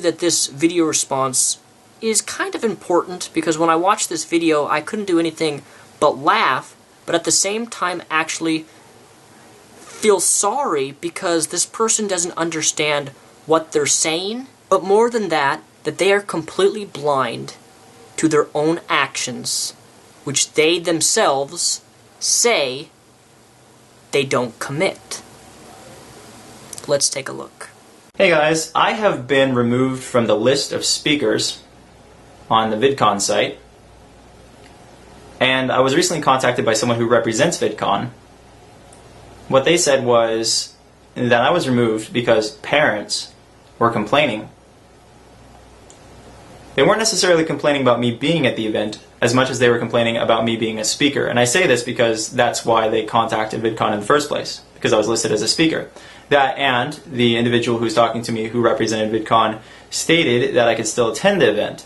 that this video response is kind of important because when I watched this video, I couldn't do anything but laugh, but at the same time actually feel sorry because this person doesn't understand what they're saying, but more than that, that they are completely blind to their own actions, which they themselves say they don't commit. Let's take a look. Hey guys, I have been removed from the list of speakers on the VidCon site, and I was recently contacted by someone who represents VidCon. What they said was that I was removed because parents were complaining. They weren't necessarily complaining about me being at the event as much as they were complaining about me being a speaker. And I say this because that's why they contacted VidCon in the first place, because I was listed as a speaker. That and the individual who's talking to me who represented VidCon stated that I could still attend the event.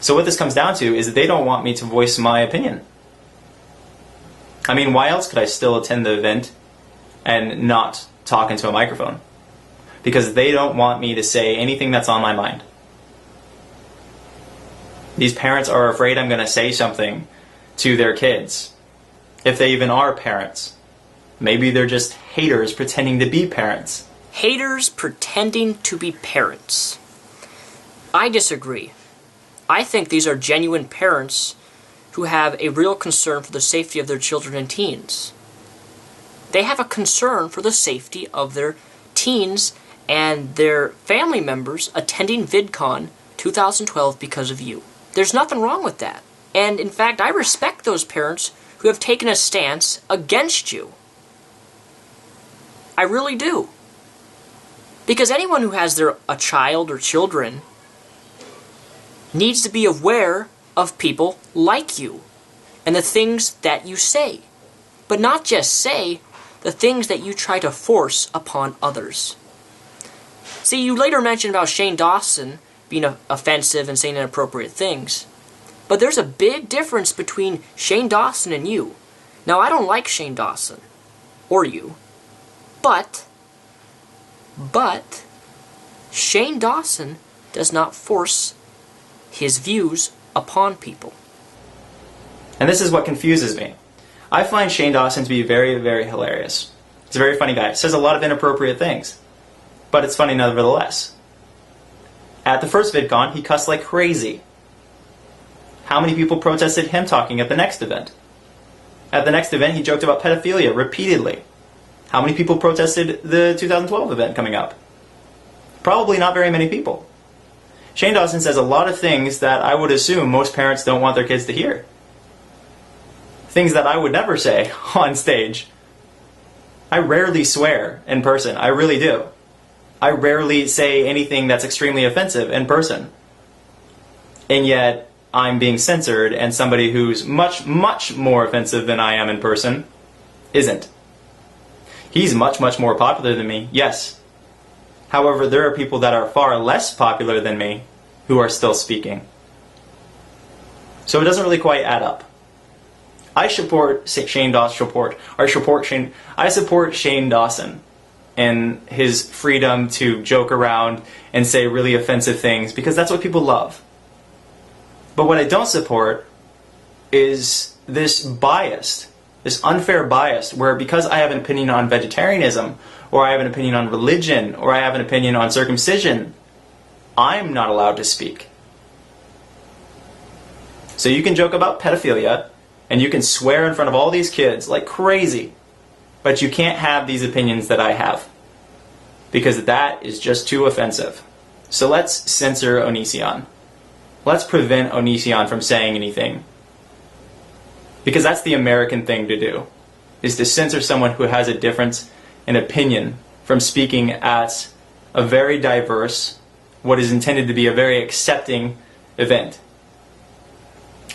So what this comes down to is that they don't want me to voice my opinion. I mean, why else could I still attend the event and not talk into a microphone? Because they don't want me to say anything that's on my mind. These parents are afraid I'm going to say something to their kids, if they even are parents. Maybe they're just haters pretending to be parents. Haters pretending to be parents. I disagree. I think these are genuine parents who have a real concern for the safety of their children and teens. They have a concern for the safety of their teens and their family members attending VidCon 2012 because of you. There's nothing wrong with that. And in fact, I respect those parents who have taken a stance against you. I really do. Because anyone who has a child or children needs to be aware of people like you and the things that you say. But not just say, the things that you try to force upon others. See, you later mentioned about Shane Dawson being offensive and saying inappropriate things. But there's a big difference between Shane Dawson and you. Now, I don't like Shane Dawson. Or you. But Shane Dawson does not force his views upon people. And this is what confuses me. I find Shane Dawson to be very, very hilarious. He's a very funny guy. Says a lot of inappropriate things. But it's funny nevertheless. At the first VidCon, he cussed like crazy. How many people protested him talking at the next event? At the next event, he joked about pedophilia repeatedly. How many people protested the 2012 event coming up? Probably not very many people. Shane Dawson says a lot of things that I would assume most parents don't want their kids to hear. Things that I would never say on stage. I rarely swear in person. I really do. I rarely say anything that's extremely offensive in person. And yet, I'm being censored, and somebody who's much, much more offensive than I am in person isn't. He's much, much more popular than me, yes. However, there are people that are far less popular than me who are still speaking. So it doesn't really quite add up. I support Shane Dawson. I support Shane Dawson and his freedom to joke around and say really offensive things because that's what people love. But what I don't support is this bias, this unfair bias, where because I have an opinion on vegetarianism, or I have an opinion on religion, or I have an opinion on circumcision, I'm not allowed to speak. So you can joke about pedophilia, and you can swear in front of all these kids like crazy, but you can't have these opinions that I have, because that is just too offensive. So let's censor Onision. Let's prevent Onision from saying anything. Because that's the American thing to do, is to censor someone who has a difference in opinion from speaking at a very diverse, what is intended to be a very accepting event.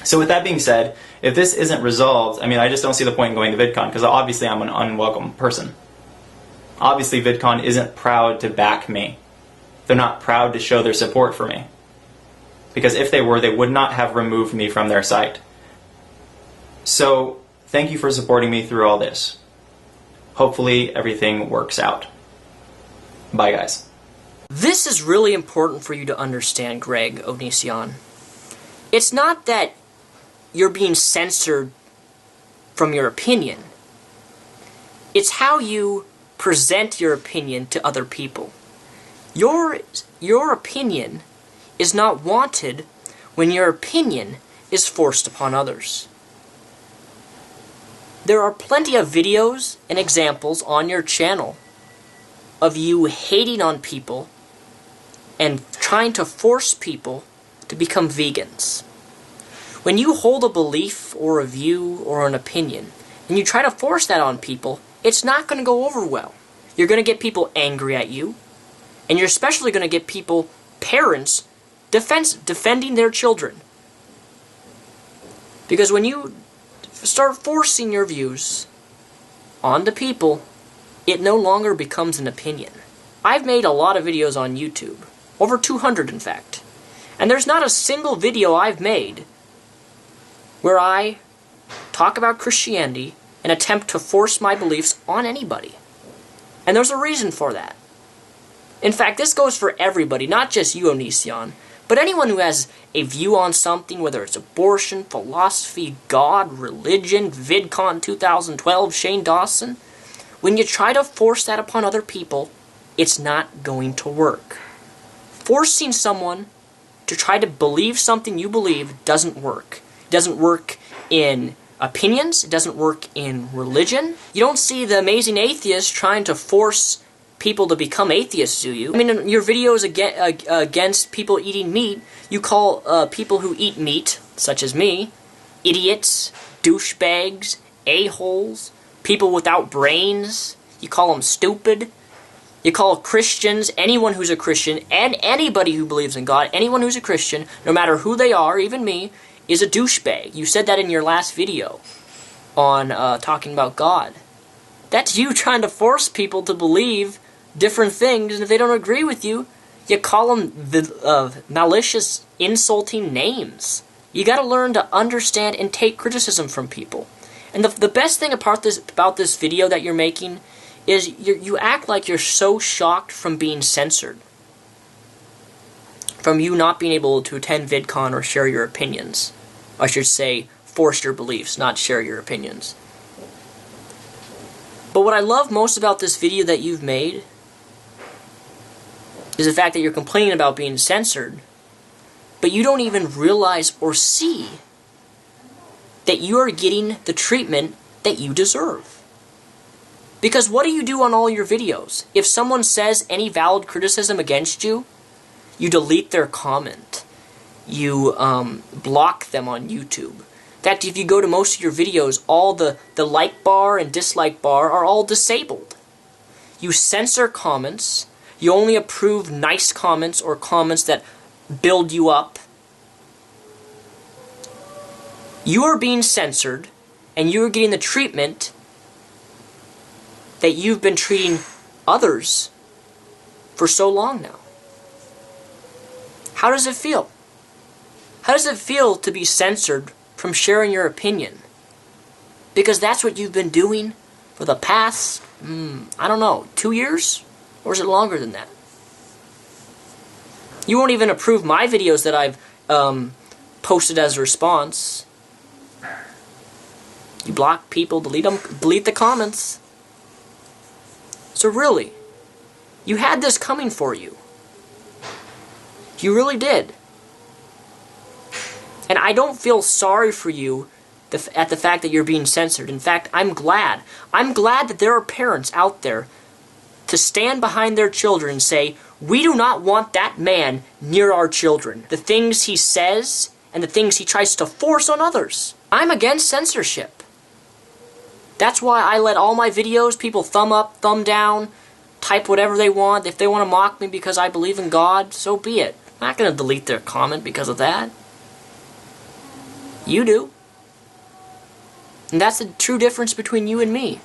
So with that being said, if this isn't resolved, I mean, I just don't see the point in going to VidCon, because obviously I'm an unwelcome person. Obviously VidCon isn't proud to back me. They're not proud to show their support for me. Because if they were, they would not have removed me from their site. So, thank you for supporting me through all this. Hopefully everything works out. Bye guys. This is really important for you to understand, Greg Onision. It's not that you're being censored from your opinion. It's how you present your opinion to other people. Your opinion is not wanted when your opinion is forced upon others. There are plenty of videos and examples on your channel of you hating on people and trying to force people to become vegans. When you hold a belief or a view or an opinion and you try to force that on people, it's not going to go over well. You're going to get people angry at you, and you're especially going to get people, parents, defending their children. Because when you start forcing your views onto people, it no longer becomes an opinion. I've made a lot of videos on YouTube, over 200 in fact, and there's not a single video I've made where I talk about Christianity and attempt to force my beliefs on anybody. And there's a reason for that. In fact, this goes for everybody, not just you, Onision, but anyone who has a view on something, whether it's abortion, philosophy, God, religion, VidCon 2012, Shane Dawson. When you try to force that upon other people, it's not going to work. Forcing someone to try to believe something you believe doesn't work. It doesn't work in opinions. It doesn't work in religion. You don't see the amazing atheists trying to force people to become atheists, do you? I mean, in your videos against people eating meat, you call people who eat meat, such as me, idiots, douchebags, a-holes, people without brains. You call them stupid. You call Christians, anyone who's a Christian, and anybody who believes in God, anyone who's a Christian, no matter who they are, even me, is a douchebag. You said that in your last video on talking about God. That's you trying to force people to believe different things, and if they don't agree with you, you call them malicious, insulting names. You gotta learn to understand and take criticism from people. And the best thing about this video that you're making is you act like you're so shocked from being censored. From you not being able to attend VidCon or share your opinions. I should say, force your beliefs, not share your opinions. But what I love most about this video that you've made is the fact that you're complaining about being censored, but you don't even realize or see that you are getting the treatment that you deserve. Because what do you do on all your videos? If someone says any valid criticism against you, you delete their comment. You block them on YouTube. In fact, if you go to most of your videos, all the like bar and dislike bar are all disabled. You censor comments. You only approve nice comments or comments that build you up. You are being censored, and you are getting the treatment that you've been treating others for so long now. How does it feel? How does it feel to be censored from sharing your opinion? Because that's what you've been doing for the past, 2 years? Or is it longer than that? You won't even approve my videos that I've posted as a response. You block people, delete them, delete the comments. So really, you had this coming for you. You really did. And I don't feel sorry for you at the fact that you're being censored. In fact, I'm glad. I'm glad that there are parents out there to stand behind their children and say, we do not want that man near our children. The things he says and the things he tries to force on others. I'm against censorship. That's why I let all my videos, people thumb up, thumb down, type whatever they want. If they want to mock me because I believe in God, so be it. I'm not going to delete their comment because of that. You do. And that's the true difference between you and me.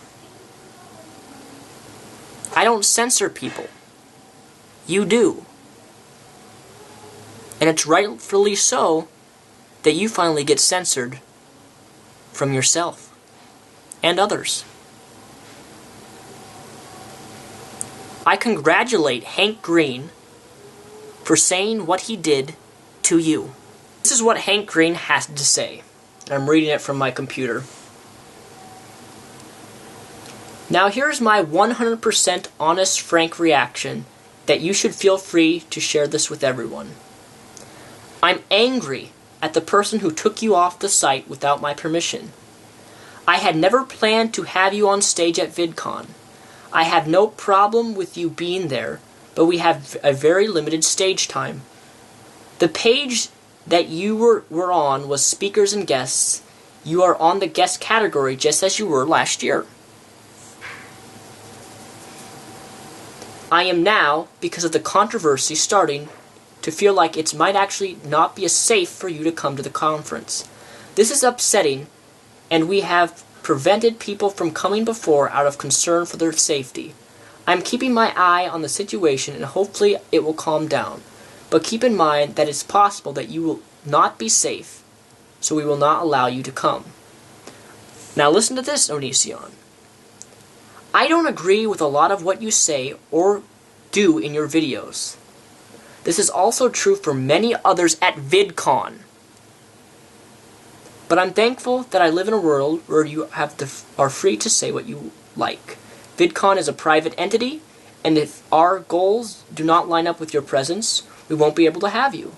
I don't censor people. You do. And it's rightfully so that you finally get censored from yourself and others. I congratulate Hank Green for saying what he did to you. This is what Hank Green has to say. I'm reading it from my computer. Now here's my 100% honest, frank reaction that you should feel free to share this with everyone. I'm angry at the person who took you off the site without my permission. I had never planned to have you on stage at VidCon. I have no problem with you being there, but we have a very limited stage time. The page that you were on was speakers and guests. You are on the guest category just as you were last year. I am now, because of the controversy, starting to feel like it might actually not be as safe for you to come to the conference. This is upsetting, and we have prevented people from coming before out of concern for their safety. I'm keeping my eye on the situation, and hopefully it will calm down. But keep in mind that it's possible that you will not be safe, so we will not allow you to come. Now listen to this, Onision. I don't agree with a lot of what you say or do in your videos. This is also true for many others at VidCon. But I'm thankful that I live in a world where you are free to say what you like. VidCon is a private entity, and if our goals do not line up with your presence, we won't be able to have you.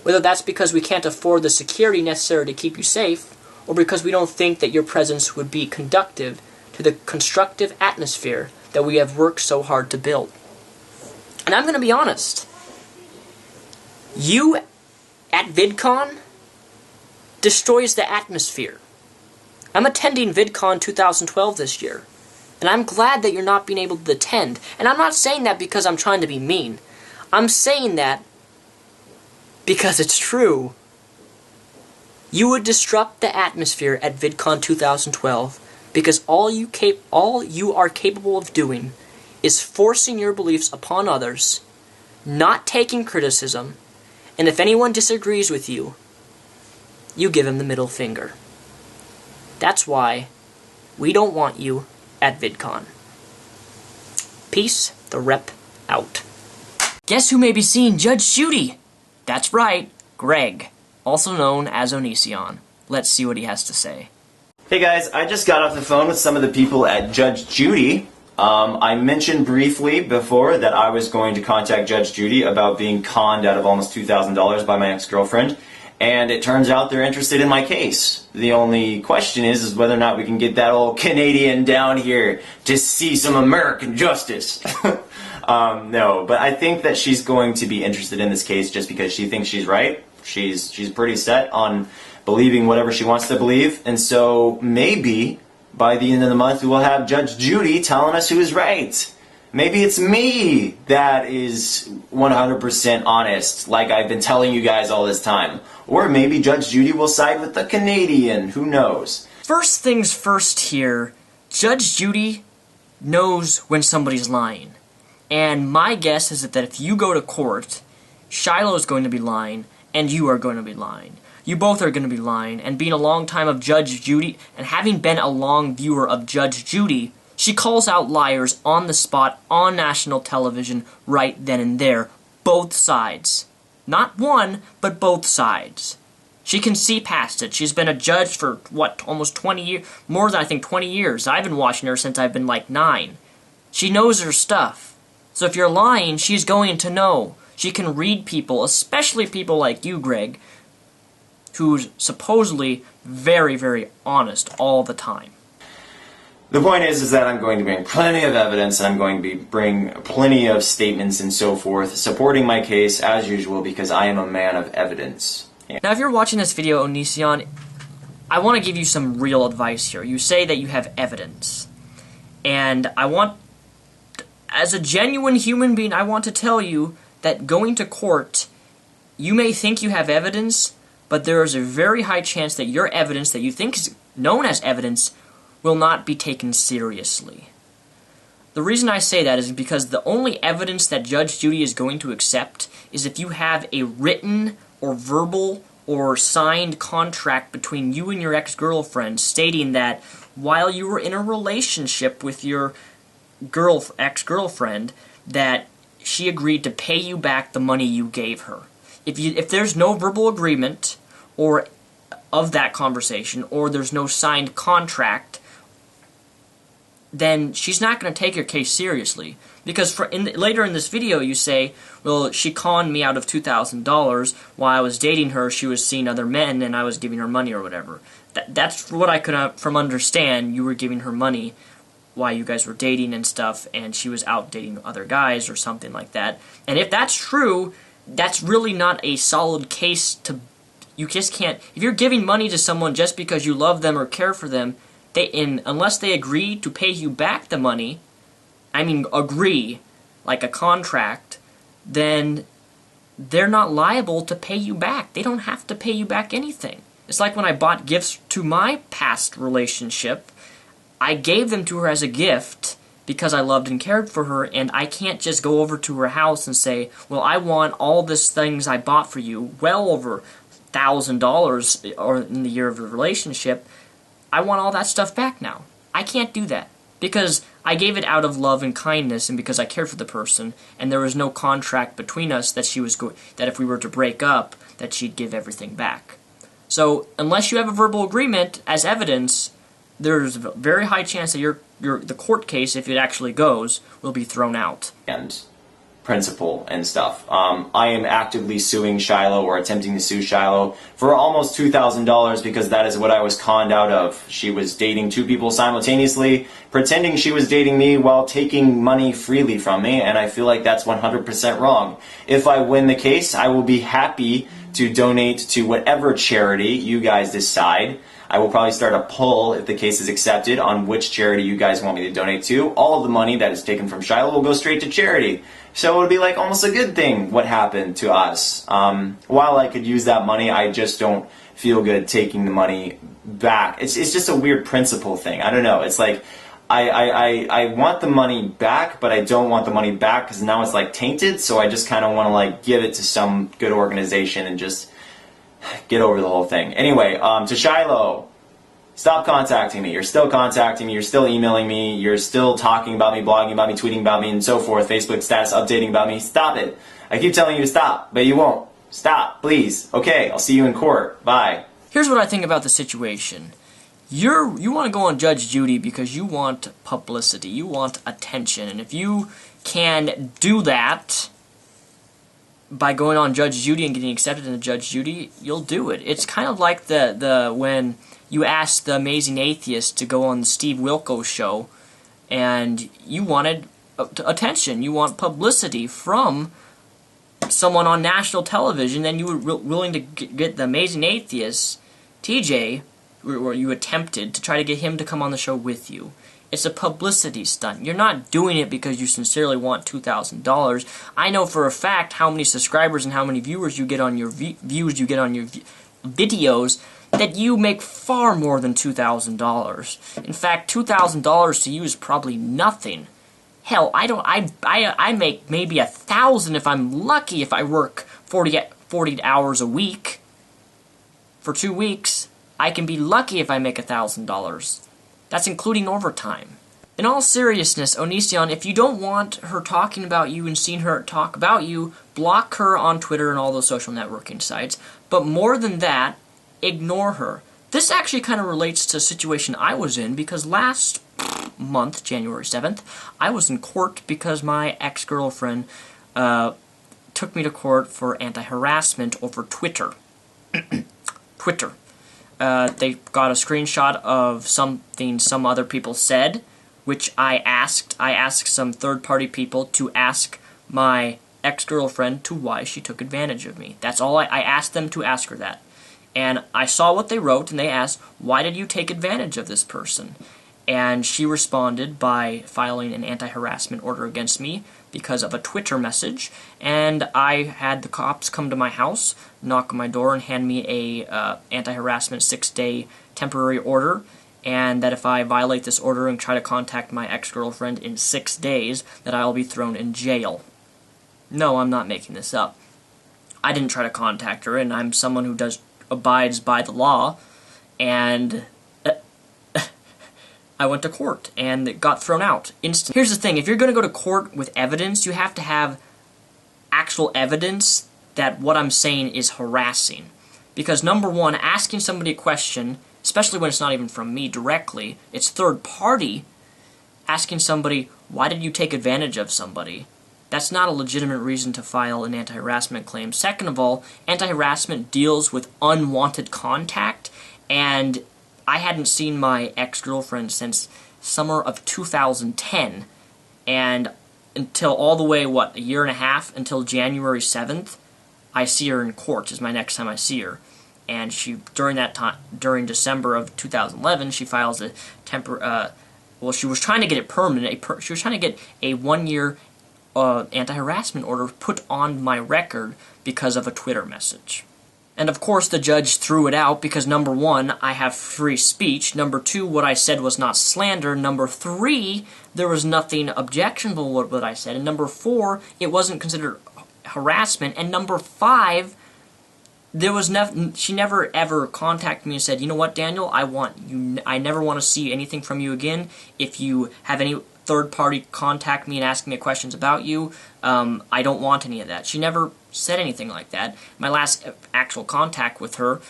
Whether that's because we can't afford the security necessary to keep you safe, or because we don't think that your presence would be conducive to the constructive atmosphere that we have worked so hard to build. And I'm going to be honest. You at VidCon destroys the atmosphere. I'm attending VidCon 2012 this year, and I'm glad that you're not being able to attend. And I'm not saying that because I'm trying to be mean. I'm saying that because it's true. You would disrupt the atmosphere at VidCon 2012 because all you are capable of doing is forcing your beliefs upon others, not taking criticism, and if anyone disagrees with you, you give him the middle finger. That's why we don't want you at VidCon. Peace, the rep, out. Guess who may be seeing Judge Judy? That's right, Greg, also known as Onision. Let's see what he has to say. Hey guys, I just got off the phone with some of the people at Judge Judy. I mentioned briefly before that I was going to contact Judge Judy about being conned out of almost $2,000 by my ex-girlfriend, and it turns out they're interested in my case. The only question is whether or not we can get that old Canadian down here to see some American justice. No, but I think that she's going to be interested in this case just because she thinks she's right. She's pretty set on believing whatever she wants to believe, and so maybe by the end of the month we'll have Judge Judy telling us who is right. Maybe it's me that is 100% honest, like I've been telling you guys all this time. Or maybe Judge Judy will side with the Canadian, who knows? First things first here, Judge Judy knows when somebody's lying. And my guess is that if you go to court, Shiloh's going to be lying, and you are going to be lying. You both are going to be lying, and being a long time of Judge Judy, and having been a long viewer of Judge Judy, she calls out liars on the spot on national television right then and there. Both sides. Not one, but both sides. She can see past it. She's been a judge for, what, almost 20 years? More than, I think, 20 years. I've been watching her since I've been, like, 9. She knows her stuff. So if you're lying, she's going to know. She can read people, especially people like you, Greg, who's supposedly very, very honest all the time. The point is that I'm going to bring plenty of evidence, and I'm going to bring plenty of statements and so forth, supporting my case as usual because I am a man of evidence. Yeah. Now if you're watching this video, Onision, I want to give you some real advice here. You say that you have evidence. And I want, as a genuine human being, I want to tell you that going to court, you may think you have evidence, but there is a very high chance that your evidence that you think is known as evidence will not be taken seriously. The reason I say that is because the only evidence that Judge Judy is going to accept is if you have a written or verbal or signed contract between you and your ex-girlfriend stating that while you were in a relationship with your ex-girlfriend, that she agreed to pay you back the money you gave her. If there's no verbal agreement or of that conversation, or there's no signed contract, then she's not going to take your case seriously. Because later in this video you say, well, she conned me out of $2,000 while I was dating her. She was seeing other men and I was giving her money or whatever. That's what I could from understand. You were giving her money while you guys were dating and stuff, and she was out dating other guys or something like that. And if that's true, that's really not a solid case to... You just can't... If you're giving money to someone just because you love them or care for them, unless they agree to pay you back the money, I mean agree, like a contract, then they're not liable to pay you back. They don't have to pay you back anything. It's like when I bought gifts to my past relationship, I gave them to her as a gift because I loved and cared for her, and I can't just go over to her house and say, well, I want all these things I bought for you, well over $1,000 or in the year of the relationship, I want all that stuff back now. I can't do that because I gave it out of love and kindness and because I cared for the person, and there was no contract between us that that if we were to break up, that she'd give everything back. So unless you have a verbal agreement as evidence, there's a very high chance that the court case, if it actually goes, will be thrown out. And principle and stuff. I am actively suing Shiloh, or attempting to sue Shiloh, for almost $2,000 because that is what I was conned out of. She was dating two people simultaneously, pretending she was dating me while taking money freely from me, and I feel like that's 100% wrong. If I win the case, I will be happy to donate to whatever charity you guys decide. I will probably start a poll if the case is accepted on which charity you guys want me to donate to. All of the money that is taken from Shiloh will go straight to charity. So it would be like almost a good thing what happened to us. While I could use that money, I just don't feel good taking the money back. It's just a weird principle thing. I don't know. It's like I want the money back, but I don't want the money back because now it's like tainted. So I just kind of want to like give it to some good organization and just get over the whole thing. Anyway, to Shiloh, stop contacting me. You're still contacting me. You're still emailing me. You're still talking about me, blogging about me, tweeting about me, and so forth. Facebook status updating about me. Stop it. I keep telling you to stop, but you won't. Stop, please. Okay, I'll see you in court. Bye. Here's what I think about the situation. You want to go on Judge Judy because you want publicity. You want attention. And if you can do that by going on Judge Judy and getting accepted into Judge Judy, you'll do it. It's kind of like when you asked the Amazing Atheist to go on the Steve Wilkos show, and you wanted attention. You want publicity from someone on national television, and you were willing to get the Amazing Atheist, TJ, or you attempted to try to get him to come on the show with you. It's a publicity stunt. You're not doing it because you sincerely want $2,000. I know for a fact how many subscribers and how many viewers you get on your videos, that you make far more than $2,000. In fact, $2,000 to you is probably nothing. Hell, I make maybe $1,000 if I'm lucky, if I work 40 hours a week. For 2 weeks, I can be lucky if I make $1,000. That's including overtime. In all seriousness, Onision, if you don't want her talking about you and seeing her talk about you, block her on Twitter and all those social networking sites. But more than that, ignore her. This actually kind of relates to a situation I was in, because last month, January 7th, I was in court because my ex-girlfriend took me to court for anti-harassment over Twitter. Twitter. They got a screenshot of something some other people said, which I asked. I asked some third-party people to ask my ex-girlfriend to why she took advantage of me. That's all I asked them to ask her that. And I saw what they wrote, and they asked, why did you take advantage of this person? And she responded by filing an anti-harassment order against me because of a Twitter message, and I had the cops come to my house, knock on my door, and hand me a anti-harassment 6-day temporary order, and that if I violate this order and try to contact my ex-girlfriend in 6 days, that I'll be thrown in jail. No, I'm not making this up. I didn't try to contact her, and I'm someone who abides by the law, and I went to court, and it got thrown out instantly. Here's the thing, if you're going to go to court with evidence, you have to have actual evidence that what I'm saying is harassing. Because number one, asking somebody a question, especially when it's not even from me directly, it's third party, asking somebody, why did you take advantage of somebody? That's not a legitimate reason to file an anti-harassment claim. Second of all, anti-harassment deals with unwanted contact, and I hadn't seen my ex-girlfriend since summer of 2010, and until all the way, a year and a half, until January 7th, I see her in court, is my next time I see her. And she, during that time, during December of 2011, she files a well, she was trying to get it permanent, she was trying to get a 1-year anti-harassment order put on my record because of a Twitter message. And of course the judge threw it out because number one, I have free speech, number two, what I said was not slander, number three, there was nothing objectionable with what I said, and number four, it wasn't considered harassment, and number five, there was she never ever contacted me and said, you know what, Daniel, I never want to see anything from you again. If you have any third party contact me and ask me questions about you, I don't want any of that. She never said anything like that. My last actual contact with her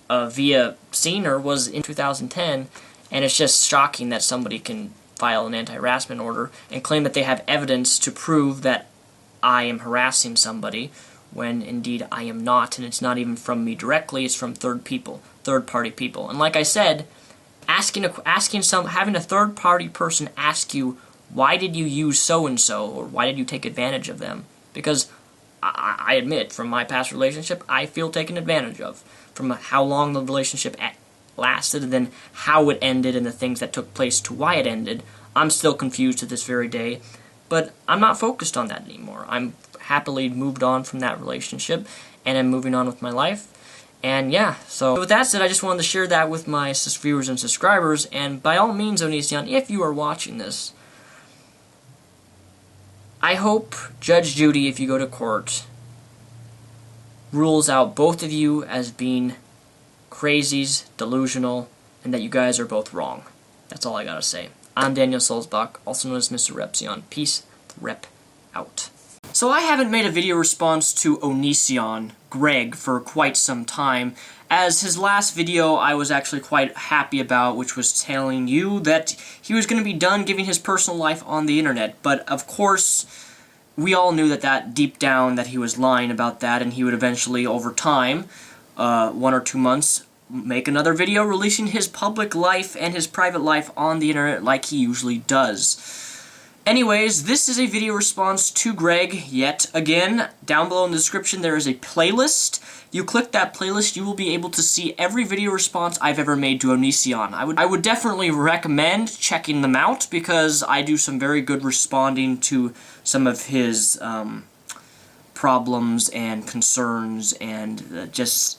via seeing her was in 2010, and it's just shocking that somebody can file an anti-harassment order and claim that they have evidence to prove that I am harassing somebody, when indeed I am not, and it's not even from me directly, it's from third-party people. And like I said, having a third-party person ask you, why did you use so-and-so, or why did you take advantage of them? Because I admit, from my past relationship, I feel taken advantage of. From how long the relationship lasted, and then how it ended, and the things that took place to why it ended, I'm still confused to this very day. But I'm not focused on that anymore. I'm happily moved on from that relationship, and I'm moving on with my life. And yeah, so with that said, I just wanted to share that with my viewers and subscribers, and by all means, Onision, if you are watching this, I hope Judge Judy, if you go to court, rules out both of you as being crazies, delusional, and that you guys are both wrong. That's all I gotta say. I'm Daniel Sulzbach, also known as Mr. Repsion. Peace, rep out. So I haven't made a video response to Onision, Greg, for quite some time, as his last video I was actually quite happy about, which was telling you that he was going to be done giving his personal life on the internet. But of course, we all knew that deep down that he was lying about that, and he would eventually, over time, 1 or 2 months, make another video releasing his public life and his private life on the internet like he usually does. Anyways, this is a video response to Greg, yet again. Down below in the description there is a playlist. You click that playlist, you will be able to see every video response I've ever made to Onision. I would definitely recommend checking them out, because I do some very good responding to some of his problems and concerns, and just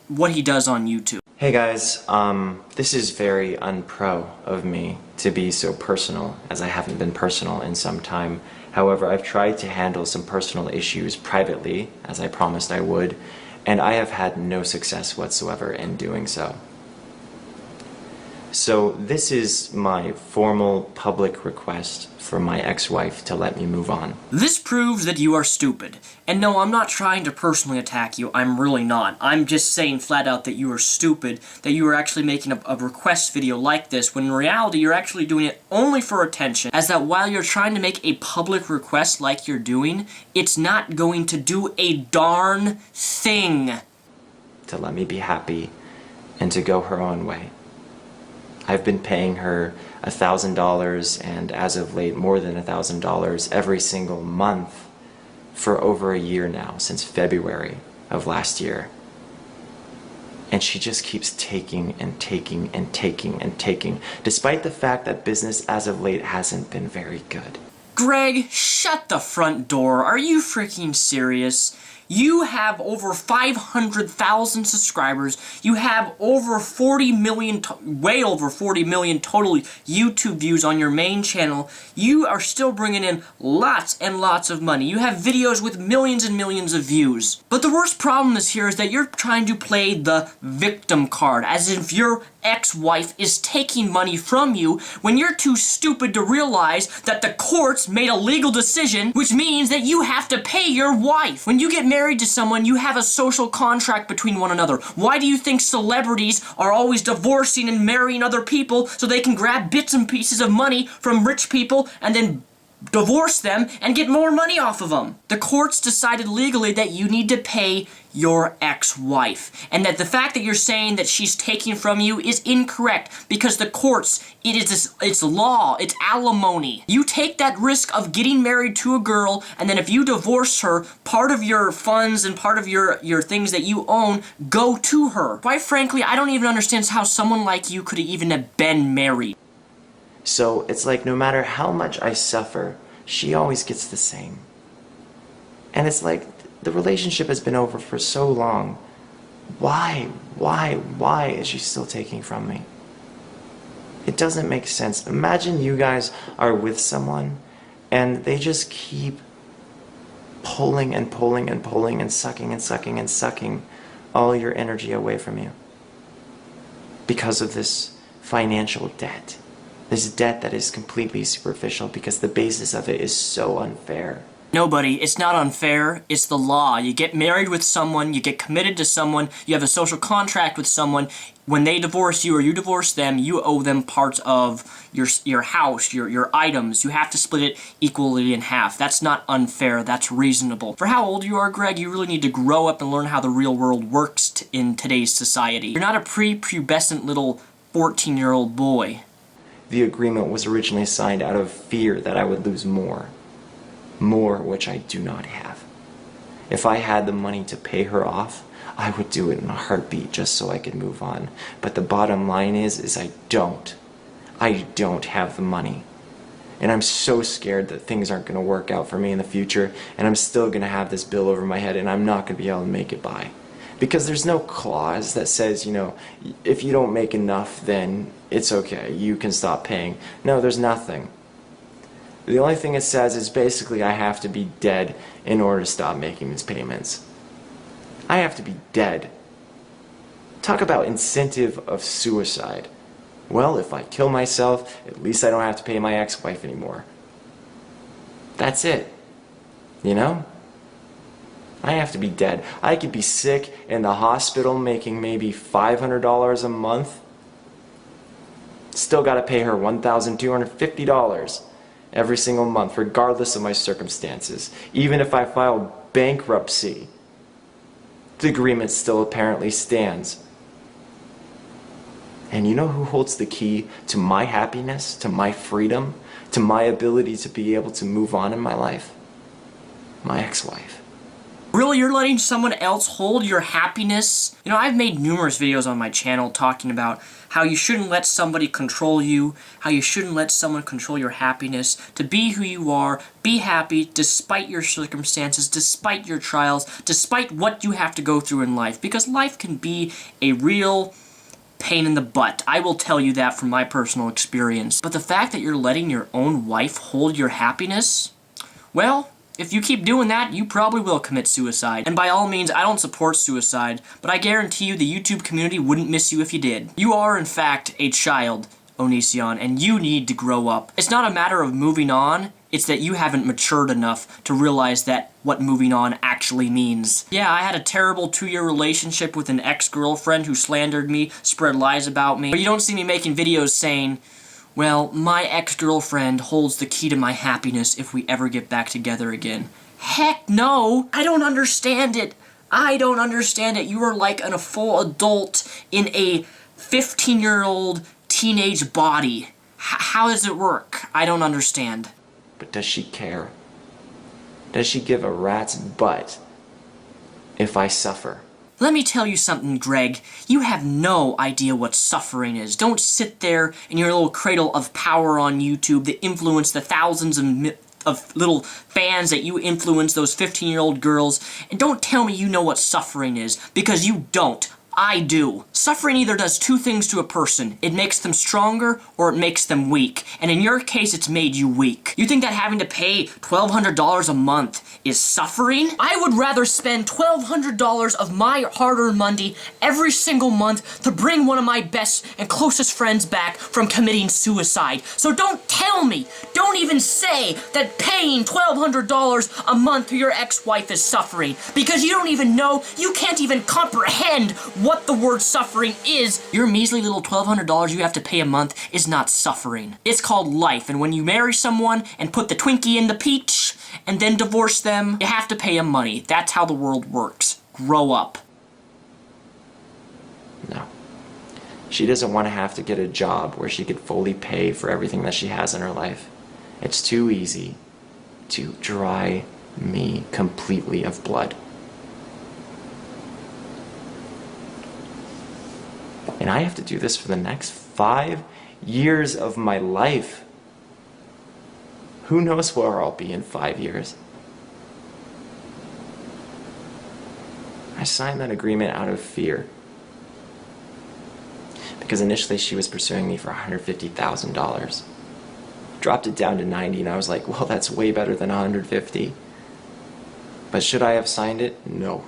what he does on YouTube. Hey guys, this is very unpro of me to be so personal, as I haven't been personal in some time. However, I've tried to handle some personal issues privately, as I promised I would, and I have had no success whatsoever in doing so. So this is my formal public request for my ex-wife to let me move on. This proves that you are stupid. And no, I'm not trying to personally attack you, I'm really not. I'm just saying flat out that you are stupid, that you are actually making a request video like this, when in reality you're actually doing it only for attention, as that while you're trying to make a public request like you're doing, it's not going to do a darn thing. To let me be happy and to go her own way. I've been paying her $1,000, and as of late more than $1,000 every single month for over a year now, since February of last year. And she just keeps taking and taking and taking and taking, despite the fact that business as of late hasn't been very good. Greg, shut the front door. Are you freaking serious? You have over 500,000 subscribers. You have over 40 million, way over 40 million total YouTube views on your main channel. You are still bringing in lots and lots of money. You have videos with millions and millions of views. But the worst problem is that you're trying to play the victim card, as if you're ex-wife is taking money from you when you're too stupid to realize that the courts made a legal decision, which means that you have to pay your wife. When you get married to someone, you have a social contract between one another. Why do you think celebrities are always divorcing and marrying other people so they can grab bits and pieces of money from rich people and then divorce them and get more money off of them? The courts decided legally that you need to pay your ex-wife, and that the fact that you're saying that she's taking from you is incorrect, because the courts, it's law, it's alimony. You take that risk of getting married to a girl, and then if you divorce her, part of your funds and part of your things that you own go to her. Quite frankly, I don't even understand how someone like you could even have been married. So it's like no matter how much I suffer, she always gets the same. And it's like the relationship has been over for so long. Why is she still taking from me? It doesn't make sense. Imagine you guys are with someone and they just keep pulling and pulling and pulling and sucking and sucking and sucking all your energy away from you because of this financial debt. This debt that is completely superficial because the basis of it is so unfair. Nobody, it's not unfair, it's the law. You get married with someone, you get committed to someone, you have a social contract with someone. When they divorce you or you divorce them, you owe them parts of your house, your items. You have to split it equally in half. That's not unfair, that's reasonable. For how old you are, Greg, you really need to grow up and learn how the real world works in today's society. You're not a prepubescent little 14-year-old boy. The agreement was originally signed out of fear that I would lose more which I do not have. If I had the money to pay her off, I would do it in a heartbeat just so I could move on. But the bottom line is I don't have the money. And I'm so scared that things aren't going to work out for me in the future, and I'm still going to have this bill over my head, and I'm not going to be able to make it by. Because there's no clause that says, you know, if you don't make enough, then it's okay, you can stop paying. No, there's nothing. The only thing it says is basically I have to be dead in order to stop making these payments. I have to be dead. Talk about incentive of suicide. Well, if I kill myself, at least I don't have to pay my ex-wife anymore. That's it. You know? I have to be dead. I could be sick in the hospital making maybe $500 a month. Still got to pay her $1,250 every single month, regardless of my circumstances. Even if I file bankruptcy, the agreement still apparently stands. And you know who holds the key to my happiness, to my freedom, to my ability to be able to move on in my life? My ex-wife. Really, you're letting someone else hold your happiness? You know, I've made numerous videos on my channel talking about how you shouldn't let somebody control you, how you shouldn't let someone control your happiness, to be who you are, be happy despite your circumstances, despite your trials, despite what you have to go through in life, because life can be a real pain in the butt. I will tell you that from my personal experience. But the fact that you're letting your own wife hold your happiness, well, if you keep doing that, you probably will commit suicide. And by all means, I don't support suicide, but I guarantee you the YouTube community wouldn't miss you if you did. You are, in fact, a child, Onision, and you need to grow up. It's not a matter of moving on, it's that you haven't matured enough to realize that what moving on actually means. Yeah, I had a terrible 2-year relationship with an ex-girlfriend who slandered me, spread lies about me, but you don't see me making videos saying, well, my ex-girlfriend holds the key to my happiness if we ever get back together again. Heck no! I don't understand it. I don't understand it. You are like a full adult in a 15-year-old teenage body. How does it work? I don't understand. But does she care? Does she give a rat's butt if I suffer? Let me tell you something, Greg. You have no idea what suffering is. Don't sit there in your little cradle of power on YouTube that influence the thousands of little fans that you influence, those 15-year-old girls, and don't tell me you know what suffering is, because you don't. I do. Suffering either does two things to a person. It makes them stronger or it makes them weak. And in your case, it's made you weak. You think that having to pay $1,200 a month is suffering? I would rather spend $1,200 of my hard-earned money every single month to bring one of my best and closest friends back from committing suicide. So don't tell me, don't even say that paying $1,200 a month to your ex-wife is suffering, because you don't even know, you can't even comprehend what the word suffering is. Your measly little $1,200 you have to pay a month is not suffering. It's called life, and when you marry someone and put the Twinkie in the peach and then divorce them, you have to pay them money. That's how the world works. Grow up. No. She doesn't want to have to get a job where she could fully pay for everything that she has in her life. It's too easy to dry me completely of blood. And I have to do this for the next 5 years of my life. Who knows where I'll be in 5 years? I signed that agreement out of fear. Because initially she was pursuing me for $150,000. Dropped it down to 90 and I was like, well, that's way better than 150. But should I have signed it? No.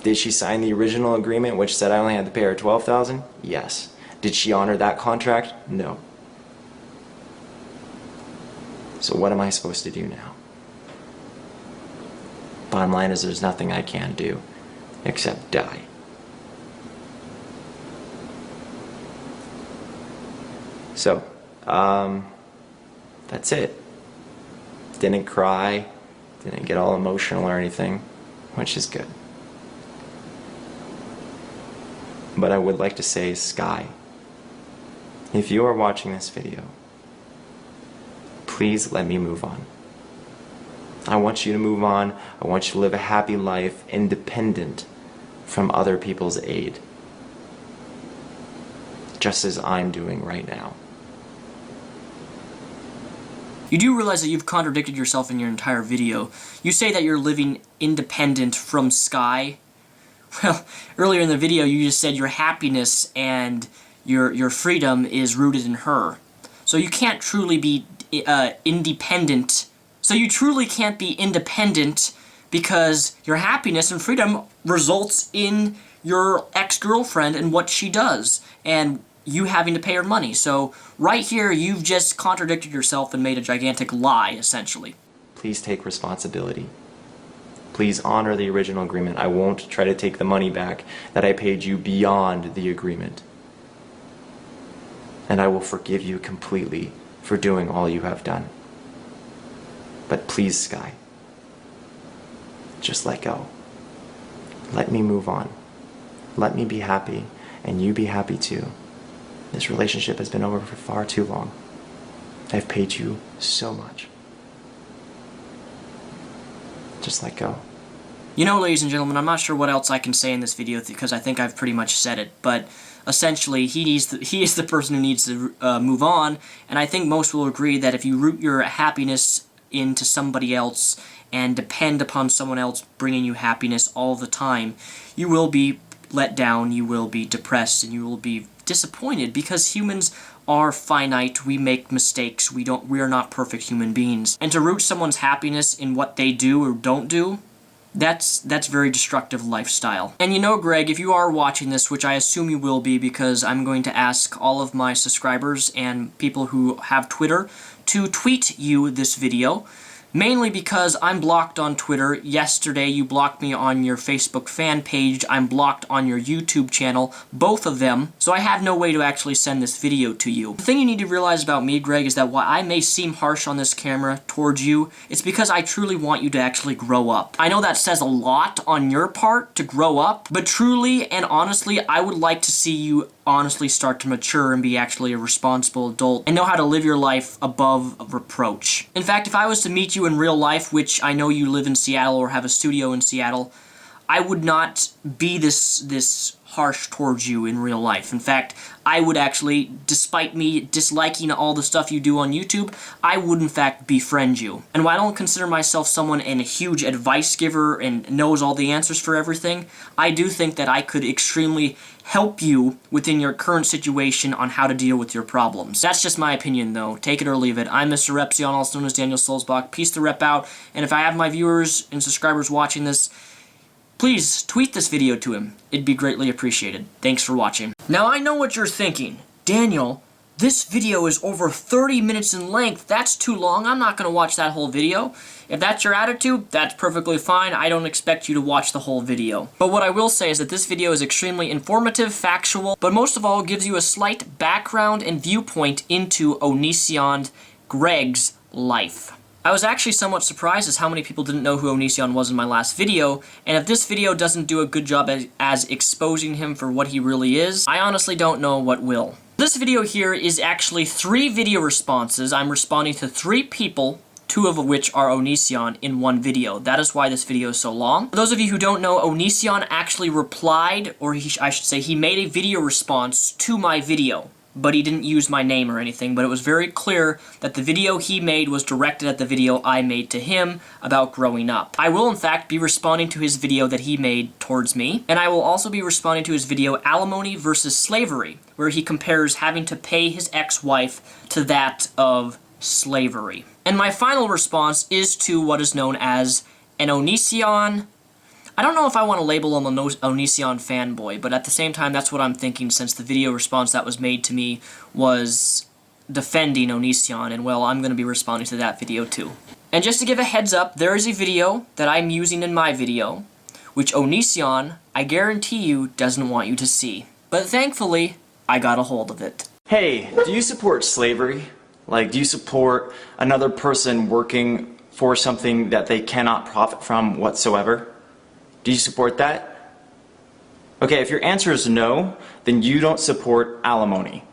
Did she sign the original agreement which said I only had to pay her $12,000? Yes. Did she honor that contract? No. So what am I supposed to do now? Bottom line is there's nothing I can do except die. So, that's it. Didn't cry, didn't get all emotional or anything, which is good. But I would like to say, Sky, if you are watching this video, please let me move on. I want you to move on. I want you to live a happy life independent from other people's aid. Just as I'm doing right now. You do realize that you've contradicted yourself in your entire video. You say that you're living independent from Sky. Well, earlier in the video you just said your happiness and your freedom is rooted in her. So you can't truly be independent. So you truly can't be independent because your happiness and freedom results in your ex-girlfriend and what she does, and you having to pay her money. So right here, you've just contradicted yourself and made a gigantic lie, essentially. Please take responsibility. Please honor the original agreement. I won't try to take the money back that I paid you beyond the agreement. And I will forgive you completely for doing all you have done. But please, Sky, just let go. Let me move on. Let me be happy, and you be happy too. This relationship has been over for far too long. I've paid you so much. Just let go. You know, ladies and gentlemen, I'm not sure what else I can say in this video because I think I've pretty much said it, but essentially he is the person who needs to move on, and I think most will agree that if you root your happiness into somebody else and depend upon someone else bringing you happiness all the time, you will be let down, you will be depressed, and you will be disappointed because humans are finite, we make mistakes, we are not perfect human beings. And to root someone's happiness in what they do or don't do, that's very destructive lifestyle. And you know, Greg, if you are watching this, which I assume you will be because I'm going to ask all of my subscribers and people who have Twitter to tweet you this video, mainly because I'm blocked on Twitter. Yesterday you blocked me on your Facebook fan page. I'm blocked on your YouTube channel, both of them, so I have no way to actually send this video to you. The thing you need to realize about me, Greg, is that while I may seem harsh on this camera towards you, it's because I truly want you to actually grow up. I know that says a lot on your part to grow up, but truly and honestly, I would like to see you honestly start to mature and be actually a responsible adult and know how to live your life above reproach. In fact, if I was to meet you in real life, which I know you live in Seattle or have a studio in Seattle, I would not be this harsh towards you in real life. In fact, I would actually, despite me disliking all the stuff you do on YouTube, I would in fact befriend you. And while I don't consider myself someone and a huge advice giver and knows all the answers for everything, I do think that I could extremely help you within your current situation on how to deal with your problems. That's just my opinion though. Take it or leave it. I'm Mr. Repsion, also known as Daniel Soulsbach. Peace to rep out. And if I have my viewers and subscribers watching this, please tweet this video to him. It'd be greatly appreciated. Thanks for watching. Now I know what you're thinking. Daniel, this video is over 30 minutes in length. That's too long. I'm not going to watch that whole video. If that's your attitude, that's perfectly fine. I don't expect you to watch the whole video. But what I will say is that this video is extremely informative, factual, but most of all gives you a slight background and viewpoint into Onision Greg's life. I was actually somewhat surprised as how many people didn't know who Onision was in my last video, and if this video doesn't do a good job as exposing him for what he really is, I honestly don't know what will. This video here is actually 3 video responses. I'm responding to 3 people, 2 of which are Onision in one video. That is why this video is so long. For those of you who don't know, Onision actually replied, or I should say he made a video response to my video. But he didn't use my name or anything, but it was very clear that the video he made was directed at the video I made to him about growing up. I will in fact be responding to his video that he made towards me, and I will also be responding to his video Alimony versus Slavery, where he compares having to pay his ex-wife to that of slavery. And my final response is to what is known as an Onision. I don't know if I want to label him an Onision Fan-boy, but at the same time, that's what I'm thinking since the video response that was made to me was defending Onision, and well, I'm going to be responding to that video too. And just to give a heads up, there is a video that I'm using in my video, which Onision, I guarantee you, doesn't want you to see. But thankfully, I got a hold of it. Hey, do you support slavery? Like, do you support another person working for something that they cannot profit from whatsoever? Do you support that? Okay, if your answer is no, then you don't support alimony.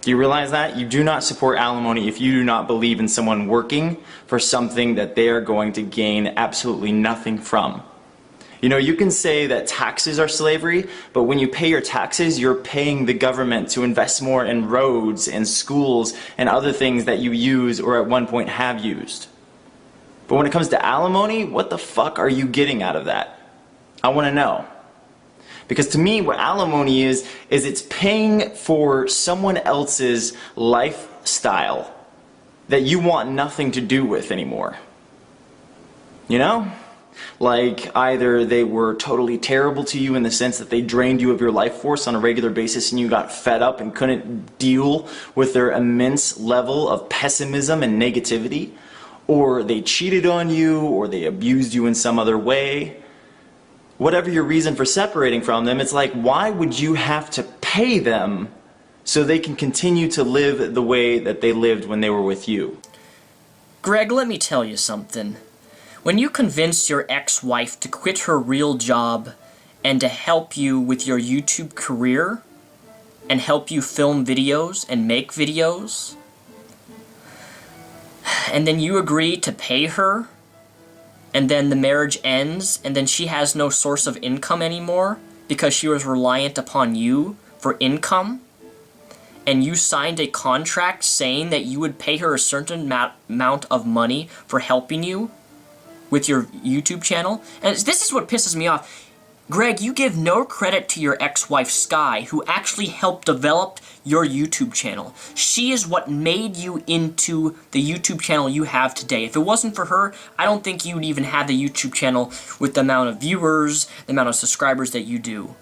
Do you realize that? You do not support alimony if you do not believe in someone working for something that they are going to gain absolutely nothing from. You know, you can say that taxes are slavery, but when you pay your taxes, you're paying the government to invest more in roads and schools and other things that you use or at one point have used. But when it comes to alimony, what the fuck are you getting out of that? I want to know. Because to me, what alimony is it's paying for someone else's lifestyle that you want nothing to do with anymore. You know? Like either they were totally terrible to you in the sense that they drained you of your life force on a regular basis and you got fed up and couldn't deal with their immense level of pessimism and negativity, or they cheated on you, or they abused you in some other way. Whatever your reason for separating from them, it's like, why would you have to pay them so they can continue to live the way that they lived when they were with you? Greg, let me tell you something. When you convinced your ex-wife to quit her real job and to help you with your YouTube career and help you film videos and make videos, and then you agree to pay her, and then the marriage ends, and then she has no source of income anymore because she was reliant upon you for income, and you signed a contract saying that you would pay her a certain amount of money for helping you with your YouTube channel. And this is what pisses me off. Greg, you give no credit to your ex-wife Sky, who actually helped develop your YouTube channel. She is what made you into the YouTube channel you have today. If it wasn't for her, I don't think you would even have the YouTube channel with the amount of viewers, the amount of subscribers that you do.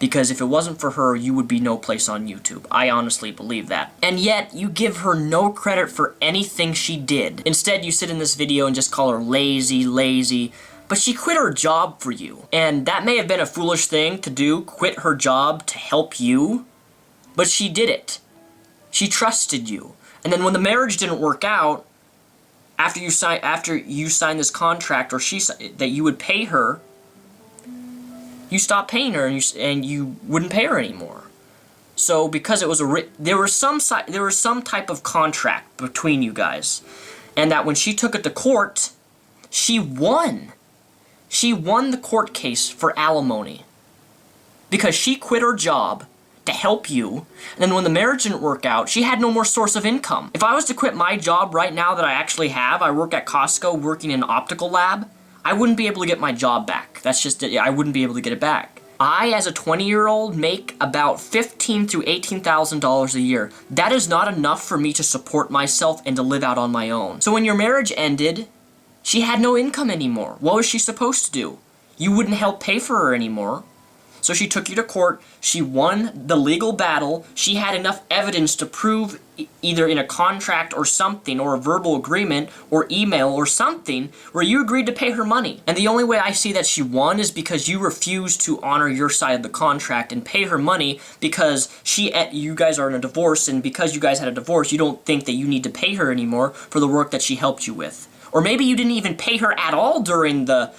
Because if it wasn't for her, you would be no place on YouTube. I honestly believe that. And yet, you give her no credit for anything she did. Instead, you sit in this video and just call her lazy. But she quit her job for you. And that may have been a foolish thing to do, quit her job to help you. But she did it. She trusted you. And then when the marriage didn't work out, after you signed this contract, or that you would pay her, you stopped paying her and you wouldn't pay her anymore. So because it was there was some type of contract between you guys, and that when she took it to court, she won. She won the court case for alimony. because she quit her job to help you, and then when the marriage didn't work out, she had no more source of income. If I was to quit my job right now that I actually have, I work at Costco working in an optical lab, I wouldn't be able to get my job back. That's just it. I wouldn't be able to get it back. I, as a 20-year-old, make about $15,000 to $18,000 a year. That is not enough for me to support myself and to live out on my own. So when your marriage ended, she had no income anymore. What was she supposed to do? You wouldn't help pay for her anymore. So she took you to court, she won the legal battle, she had enough evidence to prove either in a contract or something, or a verbal agreement, or email, or something, where you agreed to pay her money. And the only way I see that she won is because you refused to honor your side of the contract and pay her money because you guys are in a divorce, and because you guys had a divorce, you don't think that you need to pay her anymore for the work that she helped you with. Or maybe you didn't even pay her at all during the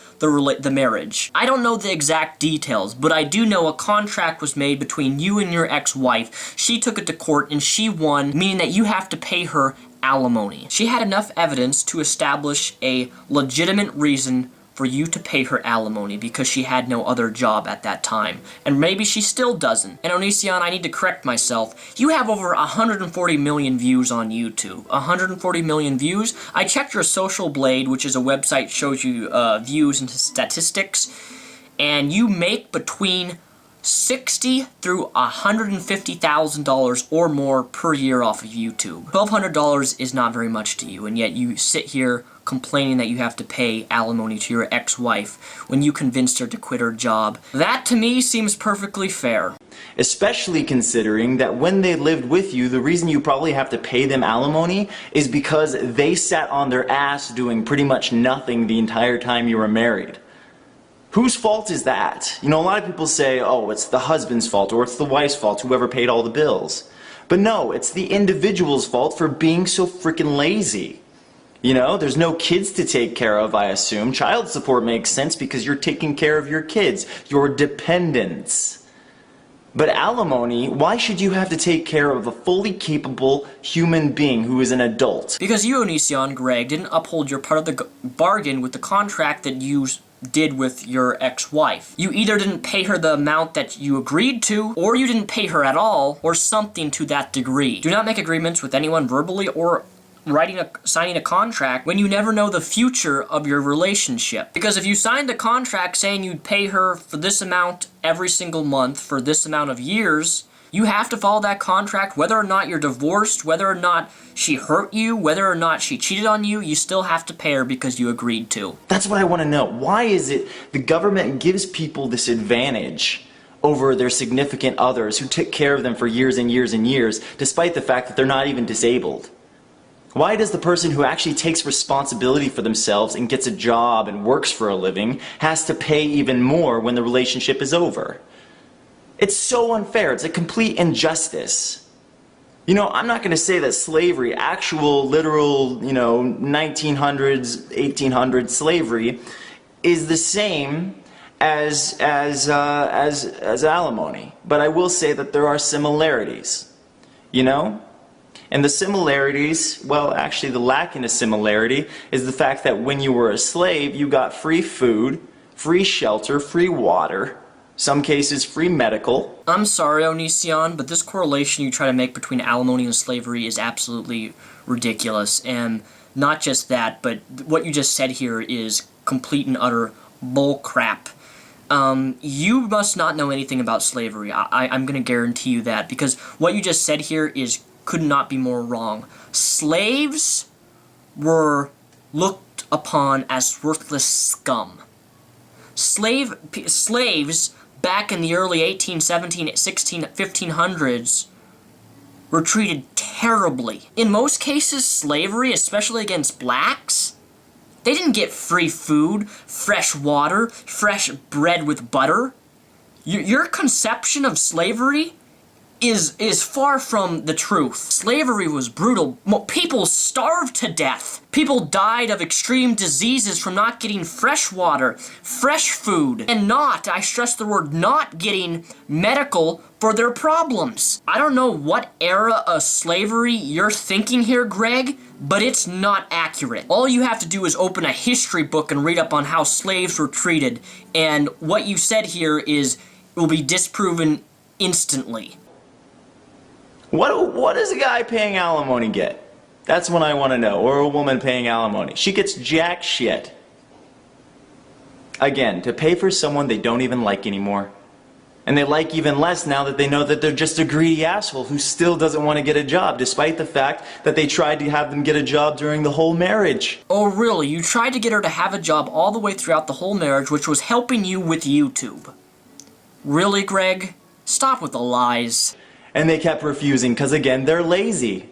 marriage. I don't know the exact details, but I do know a contract was made between you and your ex-wife. She took it to court and she won, meaning that you have to pay her alimony. She had enough evidence to establish a legitimate reason for you to pay her alimony because she had no other job at that time. And maybe she still doesn't. And Onision, I need to correct myself. You have over 140 million views on YouTube. 140 million views? I checked your Social Blade, which is a website that shows you views and statistics, and you make between $60,000 through $150,000 or more per year off of YouTube. $1,200 is not very much to you, and yet you sit here complaining that you have to pay alimony to your ex-wife when you convinced her to quit her job. That, to me, seems perfectly fair. Especially considering that when they lived with you, the reason you probably have to pay them alimony is because they sat on their ass doing pretty much nothing the entire time you were married. Whose fault is that? You know, a lot of people say, oh, it's the husband's fault or it's the wife's fault, whoever paid all the bills. But no, it's the individual's fault for being so freaking lazy. You know, there's no kids to take care of, I assume. Child support makes sense because you're taking care of your kids, your dependents. But alimony, why should you have to take care of a fully capable human being who is an adult? Because you, Onision, Greg, didn't uphold your part of the bargain with the contract that you did with your ex-wife. You either didn't pay her the amount that you agreed to, or you didn't pay her at all, or something to that degree. Do not make agreements with anyone verbally or signing a contract when you never know the future of your relationship. Because if you signed a contract saying you'd pay her for this amount every single month for this amount of years, you have to follow that contract whether or not you're divorced, whether or not she hurt you, whether or not she cheated on you, you still have to pay her because you agreed to. That's what I want to know. Why is it the government gives people this advantage over their significant others who took care of them for years and years and years, despite the fact that they're not even disabled? Why does the person who actually takes responsibility for themselves and gets a job and works for a living has to pay even more when the relationship is over? It's so unfair. It's a complete injustice. You know, I'm not going to say that slavery, actual, literal, 1900s, 1800s slavery, is the same as alimony. But I will say that there are similarities. You know? And the similarities, well, actually the lacking of similarity is the fact that when you were a slave, you got free food, free shelter, free water, some cases free medical. I'm sorry, Onision, but this correlation you try to make between alimony and slavery is absolutely ridiculous. And not just that, but what you just said here is complete and utter bull crap. You must not know anything about slavery. I'm going to guarantee you that, because what you just said here could not be more wrong. Slaves were looked upon as worthless scum. Slaves back in the early 18, 17, 16, 1500s were treated terribly. In most cases, slavery, especially against blacks, they didn't get free food, fresh water, fresh bread with butter. Your conception of slavery is far from the truth. Slavery was brutal. People starved to death. People died of extreme diseases from not getting fresh water, fresh food, and I stress the word not, getting medical for their problems. I don't know what era of slavery you're thinking here, Greg, but it's not accurate. All you have to do is open a history book and read up on how slaves were treated, and what you said here is will be disproven instantly. What does a guy paying alimony get? That's what I want to know. Or a woman paying alimony. She gets jack shit. Again, to pay for someone they don't even like anymore. And they like even less now that they know that they're just a greedy asshole who still doesn't want to get a job, despite the fact that they tried to have them get a job during the whole marriage. Oh really? You tried to get her to have a job all the way throughout the whole marriage, which was helping you with YouTube. Really, Greg? Stop with the lies. And they kept refusing because, again, they're lazy.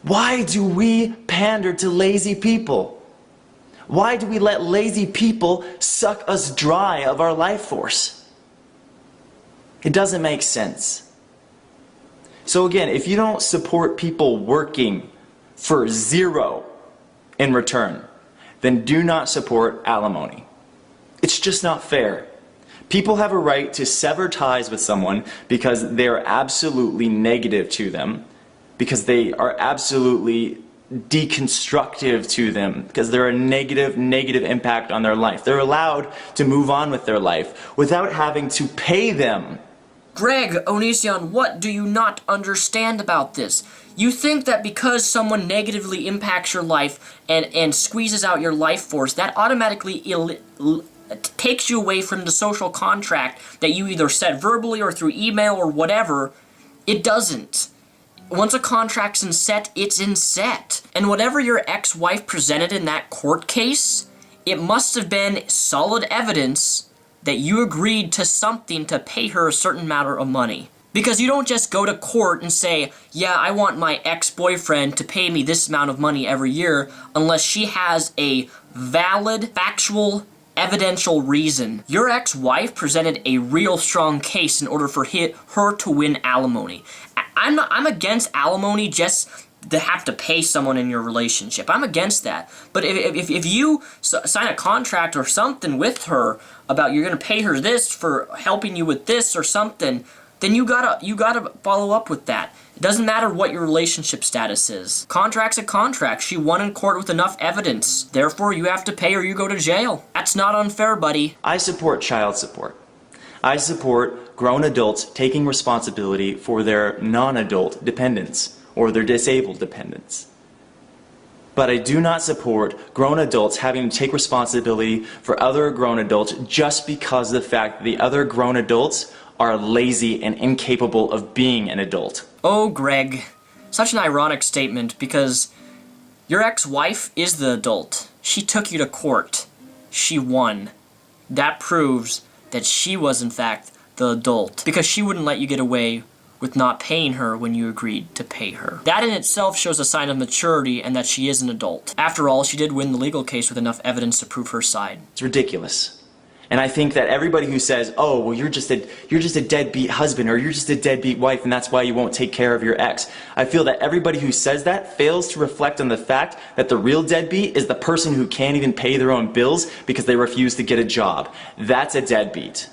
Why do we pander to lazy people? Why do we let lazy people suck us dry of our life force? It doesn't make sense. So again, if you don't support people working for zero in return, then do not support alimony. It's just not fair. People have a right to sever ties with someone because they are absolutely negative to them, because they are absolutely deconstructive to them, because they're a negative impact on their life. They're allowed to move on with their life without having to pay them. Greg, Onision, what do you not understand about this? You think that because someone negatively impacts your life and squeezes out your life force, that automatically takes you away from the social contract that you either said verbally or through email or whatever. It doesn't. Once a contract's in set, it's in set. And whatever your ex-wife presented in that court case, it must have been solid evidence that you agreed to something to pay her a certain amount of money. Because you don't just go to court and say, yeah, I want my ex-boyfriend to pay me this amount of money every year, unless she has a valid, factual, evidential reason. Your ex-wife presented a real strong case in order for her to win alimony. I'm against alimony just to have to pay someone in your relationship. I'm against that. But if you sign a contract or something with her about you're going to pay her this for helping you with this or something, then you gotta follow up with that. It doesn't matter what your relationship status is. Contract's a contract. She won in court with enough evidence. Therefore, you have to pay or you go to jail. That's not unfair, buddy. I support child support. I support grown adults taking responsibility for their non-adult dependents or their disabled dependents. But I do not support grown adults having to take responsibility for other grown adults just because of the fact that the other grown adults are lazy and incapable of being an adult. Oh, Greg. Such an ironic statement because your ex-wife is the adult. She took you to court. She won. That proves that she was, in fact, the adult because she wouldn't let you get away with not paying her when you agreed to pay her. That in itself shows a sign of maturity and that she is an adult. After all, she did win the legal case with enough evidence to prove her side. It's ridiculous. And I think that everybody who says, oh, well, you're just a deadbeat husband or you're just a deadbeat wife and that's why you won't take care of your ex. I feel that everybody who says that fails to reflect on the fact that the real deadbeat is the person who can't even pay their own bills because they refuse to get a job. That's a deadbeat.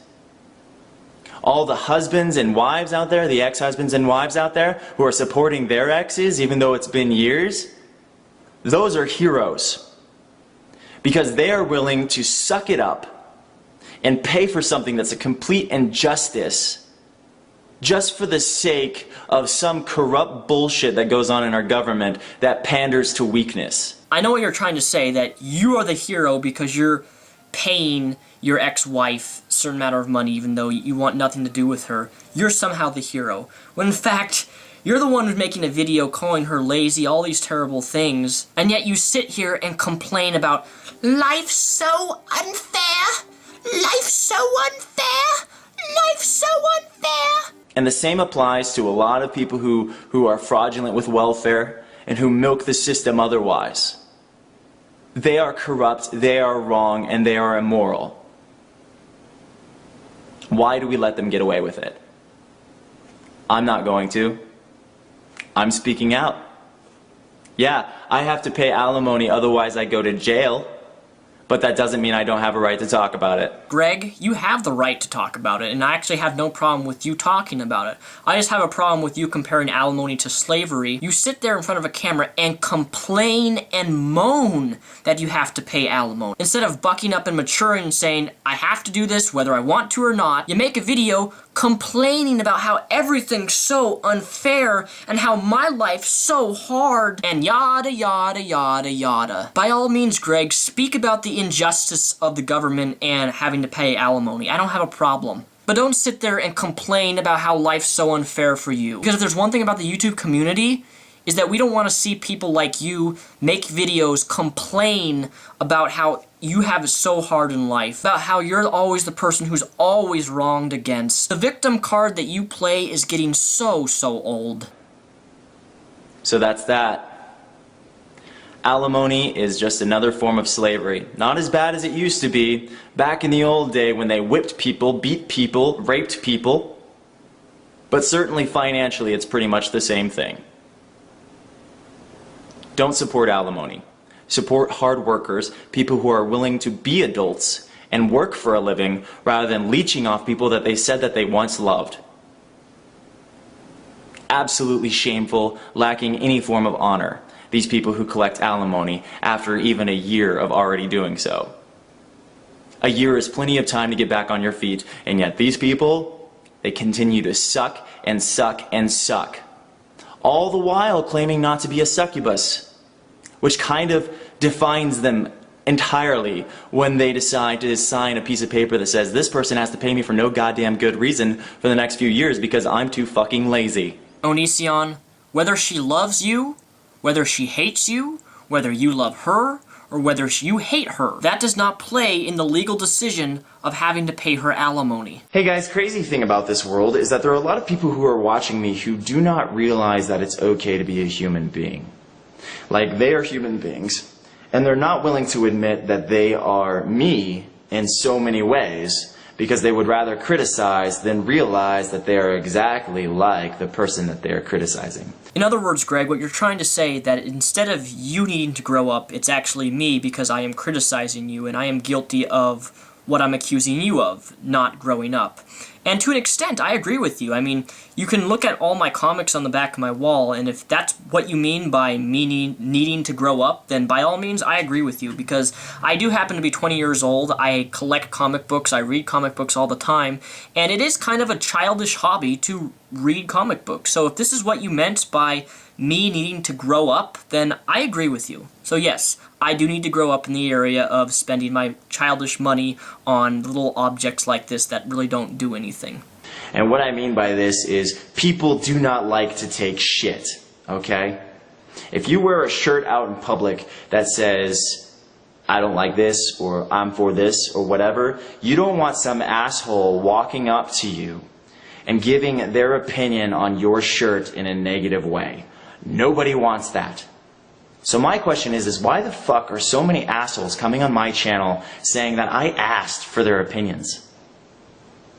All the husbands and wives out there, the ex-husbands and wives out there who are supporting their exes even though it's been years, those are heroes. Because they are willing to suck it up and pay for something that's a complete injustice just for the sake of some corrupt bullshit that goes on in our government that panders to weakness. I know what you're trying to say, that you are the hero because you're paying your ex-wife a certain amount of money even though you want nothing to do with her. You're somehow the hero. When in fact, you're the one who's making a video calling her lazy, all these terrible things, and yet you sit here and complain about life's so unfair. Life's so unfair! Life's so unfair! And the same applies to a lot of people who are fraudulent with welfare and who milk the system otherwise. They are corrupt, they are wrong, and they are immoral. Why do we let them get away with it? I'm not going to. I'm speaking out. Yeah, I have to pay alimony, otherwise I go to jail. but that doesn't mean I don't have a right to talk about it. Greg, you have the right to talk about it, and I actually have no problem with you talking about it. I just have a problem with you comparing alimony to slavery. You sit there in front of a camera and complain and moan that you have to pay alimony. Instead of bucking up and maturing and saying, I have to do this whether I want to or not, you make a video complaining about how everything's so unfair and how my life's so hard and yada yada yada yada. By all means, Greg, speak about the injustice of the government and having to pay alimony. I don't have a problem. But don't sit there and complain about how life's so unfair for you. Because if there's one thing about the YouTube community, is that we don't want to see people like you make videos complain about how you have it so hard in life, about how you're always the person who's always wronged against. The victim card that you play is getting so old. So that's that. Alimony is just another form of slavery. Not as bad as it used to be back in the old day when they whipped people, beat people, raped people. But certainly financially it's pretty much the same thing. Don't support alimony. Support hard workers, people who are willing to be adults and work for a living rather than leeching off people that they said that they once loved. Absolutely shameful, lacking any form of honor, these people who collect alimony after even a year of already doing so. A year is plenty of time to get back on your feet, and yet these people, they continue to suck and suck and suck. All the while claiming not to be a succubus, which kind of defines them entirely when they decide to sign a piece of paper that says this person has to pay me for no goddamn good reason for the next few years because I'm too fucking lazy. Onision, whether she loves you, whether she hates you, whether you love her, or whether you hate her, that does not play in the legal decision of having to pay her alimony. Hey guys, crazy thing about this world is that there are a lot of people who are watching me who do not realize that it's okay to be a human being. Like, they are human beings, and they're not willing to admit that they are me in so many ways because they would rather criticize than realize that they are exactly like the person that they are criticizing. In other words, Greg, what you're trying to say that instead of you needing to grow up, it's actually me because I am criticizing you and I am guilty of what I'm accusing you of, not growing up. And to an extent, I agree with you. I mean, you can look at all my comics on the back of my wall, and if that's what you mean by me needing to grow up, then by all means, I agree with you, because I do happen to be 20 years old, I collect comic books, I read comic books all the time, and it is kind of a childish hobby to read comic books. So if this is what you meant by me needing to grow up, then I agree with you. So yes, I do need to grow up in the area of spending my childish money on little objects like this that really don't do anything. And what I mean by this is people do not like to take shit, okay? If you wear a shirt out in public that says, I don't like this, or I'm for this, or whatever, you don't want some asshole walking up to you and giving their opinion on your shirt in a negative way. Nobody wants that. So my question is why the fuck are so many assholes coming on my channel saying that I asked for their opinions?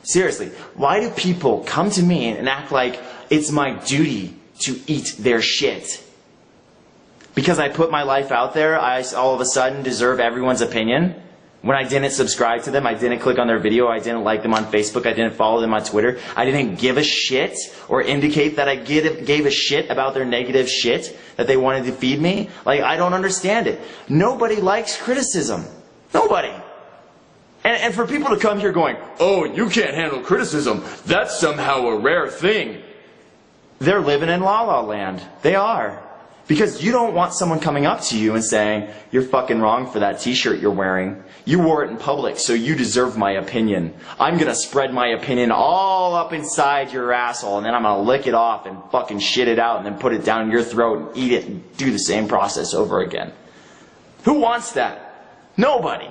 Seriously, why do people come to me and act like it's my duty to eat their shit? Because I put my life out there, I all of a sudden deserve everyone's opinion? When I didn't subscribe to them, I didn't click on their video, I didn't like them on Facebook, I didn't follow them on Twitter, I didn't give a shit or indicate that I gave a shit about their negative shit that they wanted to feed me? Like, I don't understand it. Nobody likes criticism. Nobody. And for people to come here going, oh, you can't handle criticism, that's somehow a rare thing. They're living in La La Land. They are. Because you don't want someone coming up to you and saying, you're fucking wrong for that t-shirt you're wearing. You wore it in public, so you deserve my opinion. I'm gonna spread my opinion all up inside your asshole, and then I'm gonna lick it off and fucking shit it out and then put it down your throat and eat it and do the same process over again. Who wants that? Nobody.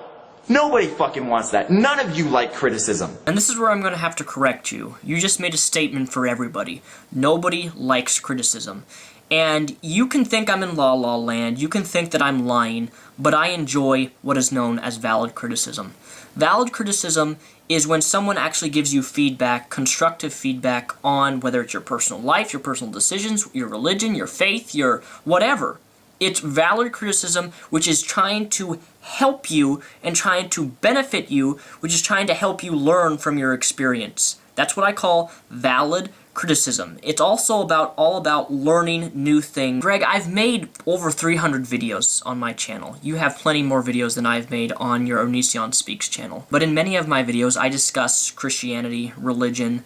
Nobody fucking wants that. None of you like criticism. And this is where I'm going to have to correct you. You just made a statement for everybody. Nobody likes criticism. And you can think I'm in La La Land, you can think that I'm lying, but I enjoy what is known as valid criticism. Valid criticism is when someone actually gives you feedback, constructive feedback on whether it's your personal life, your personal decisions, your religion, your faith, your whatever. It's valid criticism, which is trying to help you and trying to benefit you, which is trying to help you learn from your experience. That's what I call valid criticism. It's also all about learning new things. Greg, I've made over 300 videos on my channel. You have plenty more videos than I've made on your Onision Speaks channel. But in many of my videos, I discuss Christianity, religion,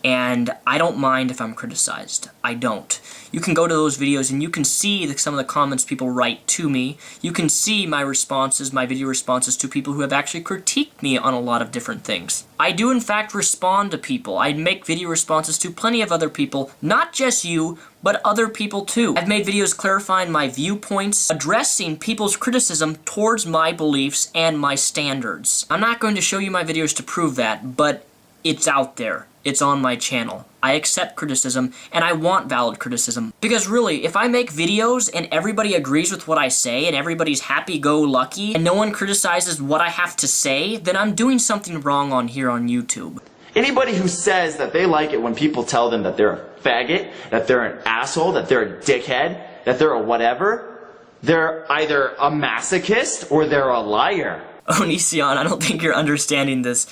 and I don't mind if I'm criticized. I don't. You can go to those videos and you can see some of the comments people write to me. You can see my responses, my video responses to people who have actually critiqued me on a lot of different things. I do in fact respond to people. I make video responses to plenty of other people, not just you, but other people too. I've made videos clarifying my viewpoints, addressing people's criticism towards my beliefs and my standards. I'm not going to show you my videos to prove that, but it's out there. It's on my channel. I accept criticism, and I want valid criticism. Because really, if I make videos and everybody agrees with what I say, and everybody's happy-go-lucky, and no one criticizes what I have to say, then I'm doing something wrong on here on YouTube. Anybody who says that they like it when people tell them that they're a faggot, that they're an asshole, that they're a dickhead, that they're a whatever, they're either a masochist or they're a liar. Onision, I don't think you're understanding this.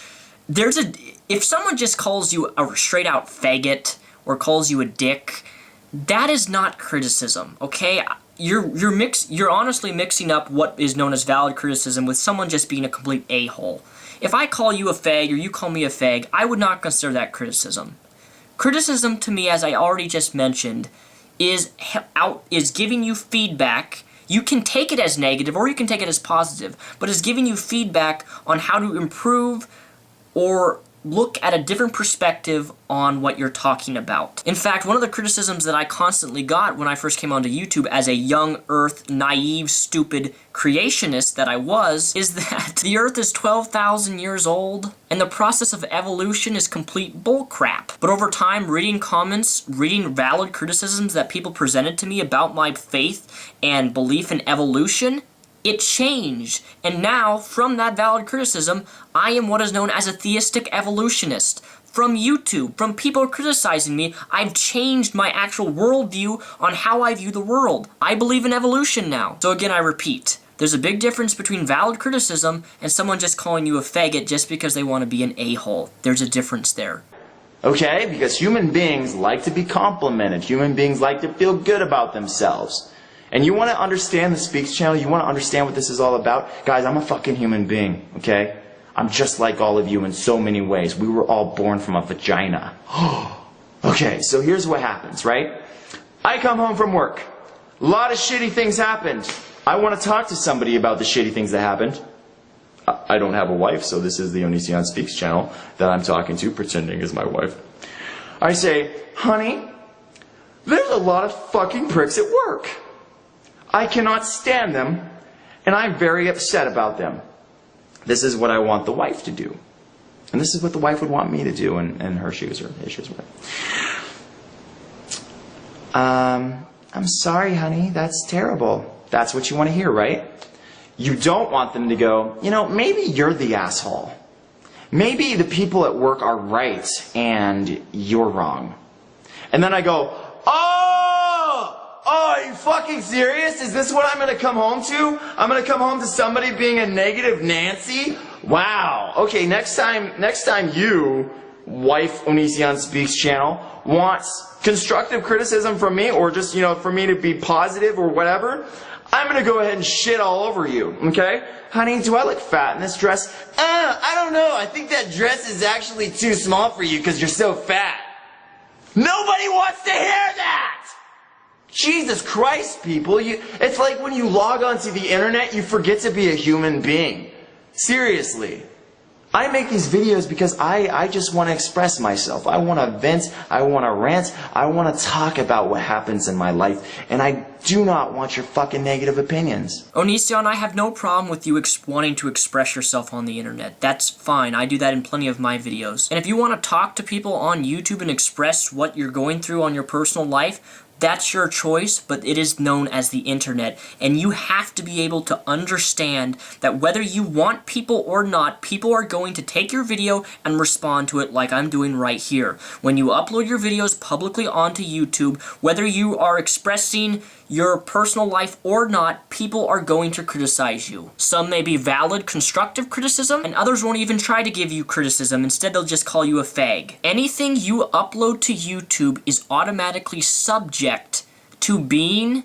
If someone just calls you a straight-out faggot or calls you a dick, that is not criticism, okay? You're honestly mixing up what is known as valid criticism with someone just being a complete a-hole. If I call you a fag or you call me a fag, I would not consider that criticism. Criticism to me, as I already just mentioned, is giving you feedback. You can take it as negative or you can take it as positive, but it's giving you feedback on how to improve or look at a different perspective on what you're talking about. In fact, one of the criticisms that I constantly got when I first came onto YouTube as a young Earth, naive, stupid creationist that I was, is that the Earth is 12,000 years old and the process of evolution is complete bullcrap. But over time, reading comments, reading valid criticisms that people presented to me about my faith and belief in evolution, it changed, and now, from that valid criticism, I am what is known as a theistic evolutionist. From YouTube, from people criticizing me, I've changed my actual worldview on how I view the world. I believe in evolution now. So again, I repeat, there's a big difference between valid criticism and someone just calling you a faggot just because they want to be an a-hole. There's a difference there. Okay? Because human beings like to be complimented. Human beings like to feel good about themselves. And you want to understand the Speaks channel? You want to understand what this is all about? Guys, I'm a fucking human being, okay? I'm just like all of you in so many ways. We were all born from a vagina. Okay, so here's what happens, right? I come home from work. A lot of shitty things happened. I want to talk to somebody about the shitty things that happened. I don't have a wife, so this is the Onision Speaks channel that I'm talking to, pretending is my wife. I say, honey, there's a lot of fucking pricks at work. I cannot stand them, and I'm very upset about them. This is what I want the wife to do. And this is what the wife would want me to do in her shoes or his shoes. I'm sorry, honey, that's terrible. That's what you want to hear, right? You don't want them to go, you know, maybe you're the asshole. Maybe the people at work are right, and you're wrong. And then I go, Oh, are you fucking serious? Is this what I'm going to come home to? I'm going to come home to somebody being a negative Nancy? Wow. Okay, next time you, wife Onision Speaks channel, wants constructive criticism from me or just, you know, for me to be positive or whatever, I'm going to go ahead and shit all over you, okay? Honey, do I look fat in this dress? I don't know. I think that dress is actually too small for you because you're so fat. Nobody wants to hear that! Jesus Christ, people. It's like when you log onto the internet, you forget to be a human being. Seriously. I make these videos because I just want to express myself. I want to vent. I want to rant. I want to talk about what happens in my life. And I do not want your fucking negative opinions. Onision, I have no problem with you wanting to express yourself on the internet. That's fine. I do that in plenty of my videos. And if you want to talk to people on YouTube and express what you're going through on your personal life, That's your choice, but it is known as the internet, and you have to be able to understand that whether you want people or not, people are going to take your video and respond to it like I'm doing right here. When you upload your videos publicly onto YouTube, whether you are expressing your personal life or not, people are going to criticize you. Some may be valid, constructive criticism, and others won't even try to give you criticism. Instead, they'll just call you a fag. Anything you upload to YouTube is automatically subject to being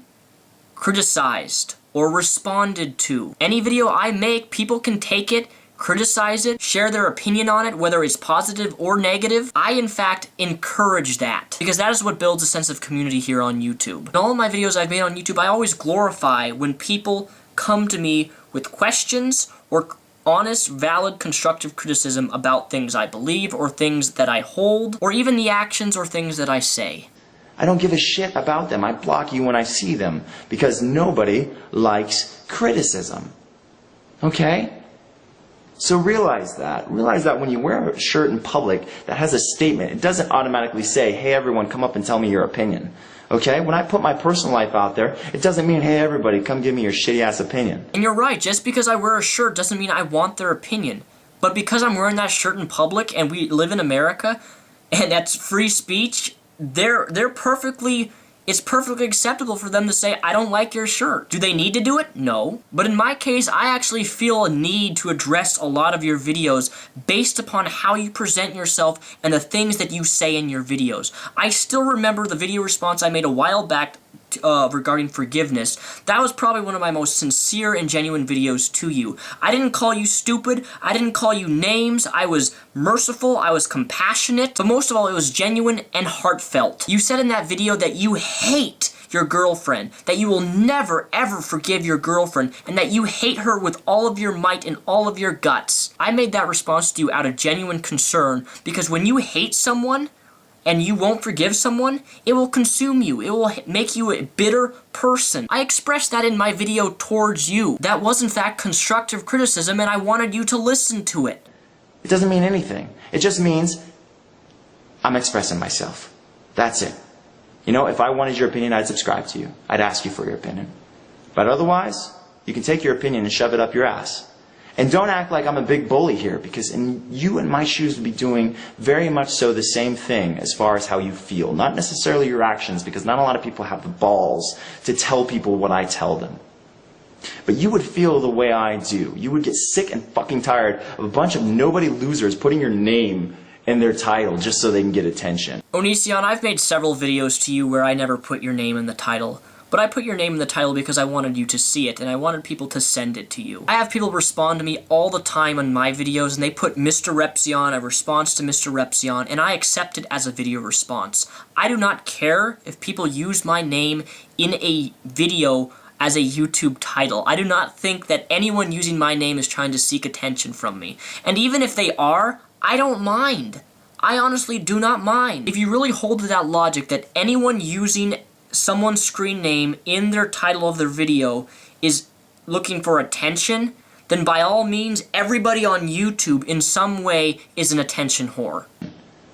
criticized or responded to. Any video I make, people can take it, criticize it, share their opinion on it, whether it's positive or negative. I, in fact, encourage that, because that is what builds a sense of community here on YouTube. In all of my videos I've made on YouTube, I always glorify when people come to me with questions or honest, valid, constructive criticism about things I believe or things that I hold, or even the actions or things that I say. I don't give a shit about them. I block you when I see them because nobody likes criticism. Okay? So realize that. Realize that when you wear a shirt in public that has a statement, it doesn't automatically say, hey everyone, come up and tell me your opinion. Okay? When I put my personal life out there, it doesn't mean, hey everybody, come give me your shitty ass opinion. And you're right, just because I wear a shirt doesn't mean I want their opinion. But because I'm wearing that shirt in public and we live in America, and that's free speech, it's perfectly acceptable for them to say, I don't like your shirt. Do they need to do it? No. But in my case, I actually feel a need to address a lot of your videos based upon how you present yourself and the things that you say in your videos. I still remember the video response I made a while back regarding forgiveness. That was probably one of my most sincere and genuine videos to you. I didn't call you stupid. I didn't call you names. I was merciful. I was compassionate. But most of all, it was genuine and heartfelt. You said in that video that you hate your girlfriend, that you will never ever forgive your girlfriend, and that you hate her with all of your might and all of your guts. I made that response to you out of genuine concern, because when you hate someone, and you won't forgive someone, it will consume you. It will make you a bitter person. I expressed that in my video towards you. That was in fact constructive criticism, and I wanted you to listen to it. It doesn't mean anything. It just means I'm expressing myself. That's it. You know, if I wanted your opinion, I'd subscribe to you. I'd ask you for your opinion. But otherwise, you can take your opinion and shove it up your ass. And don't act like I'm a big bully here, because you in my shoes would be doing very much so the same thing as far as how you feel. Not necessarily your actions, because not a lot of people have the balls to tell people what I tell them. But you would feel the way I do. You would get sick and fucking tired of a bunch of nobody losers putting your name in their title just so they can get attention. Onision, I've made several videos to you where I never put your name in the title. But I put your name in the title because I wanted you to see it, and I wanted people to send it to you. I have people respond to me all the time on my videos, and they put Mr. Repzion, a response to Mr. Repzion, and I accept it as a video response. I do not care if people use my name in a video as a YouTube title. I do not think that anyone using my name is trying to seek attention from me. And even if they are, I don't mind. I honestly do not mind. If you really hold to that logic that anyone using someone's screen name in their title of their video is looking for attention, then by all means, everybody on YouTube in some way is an attention whore.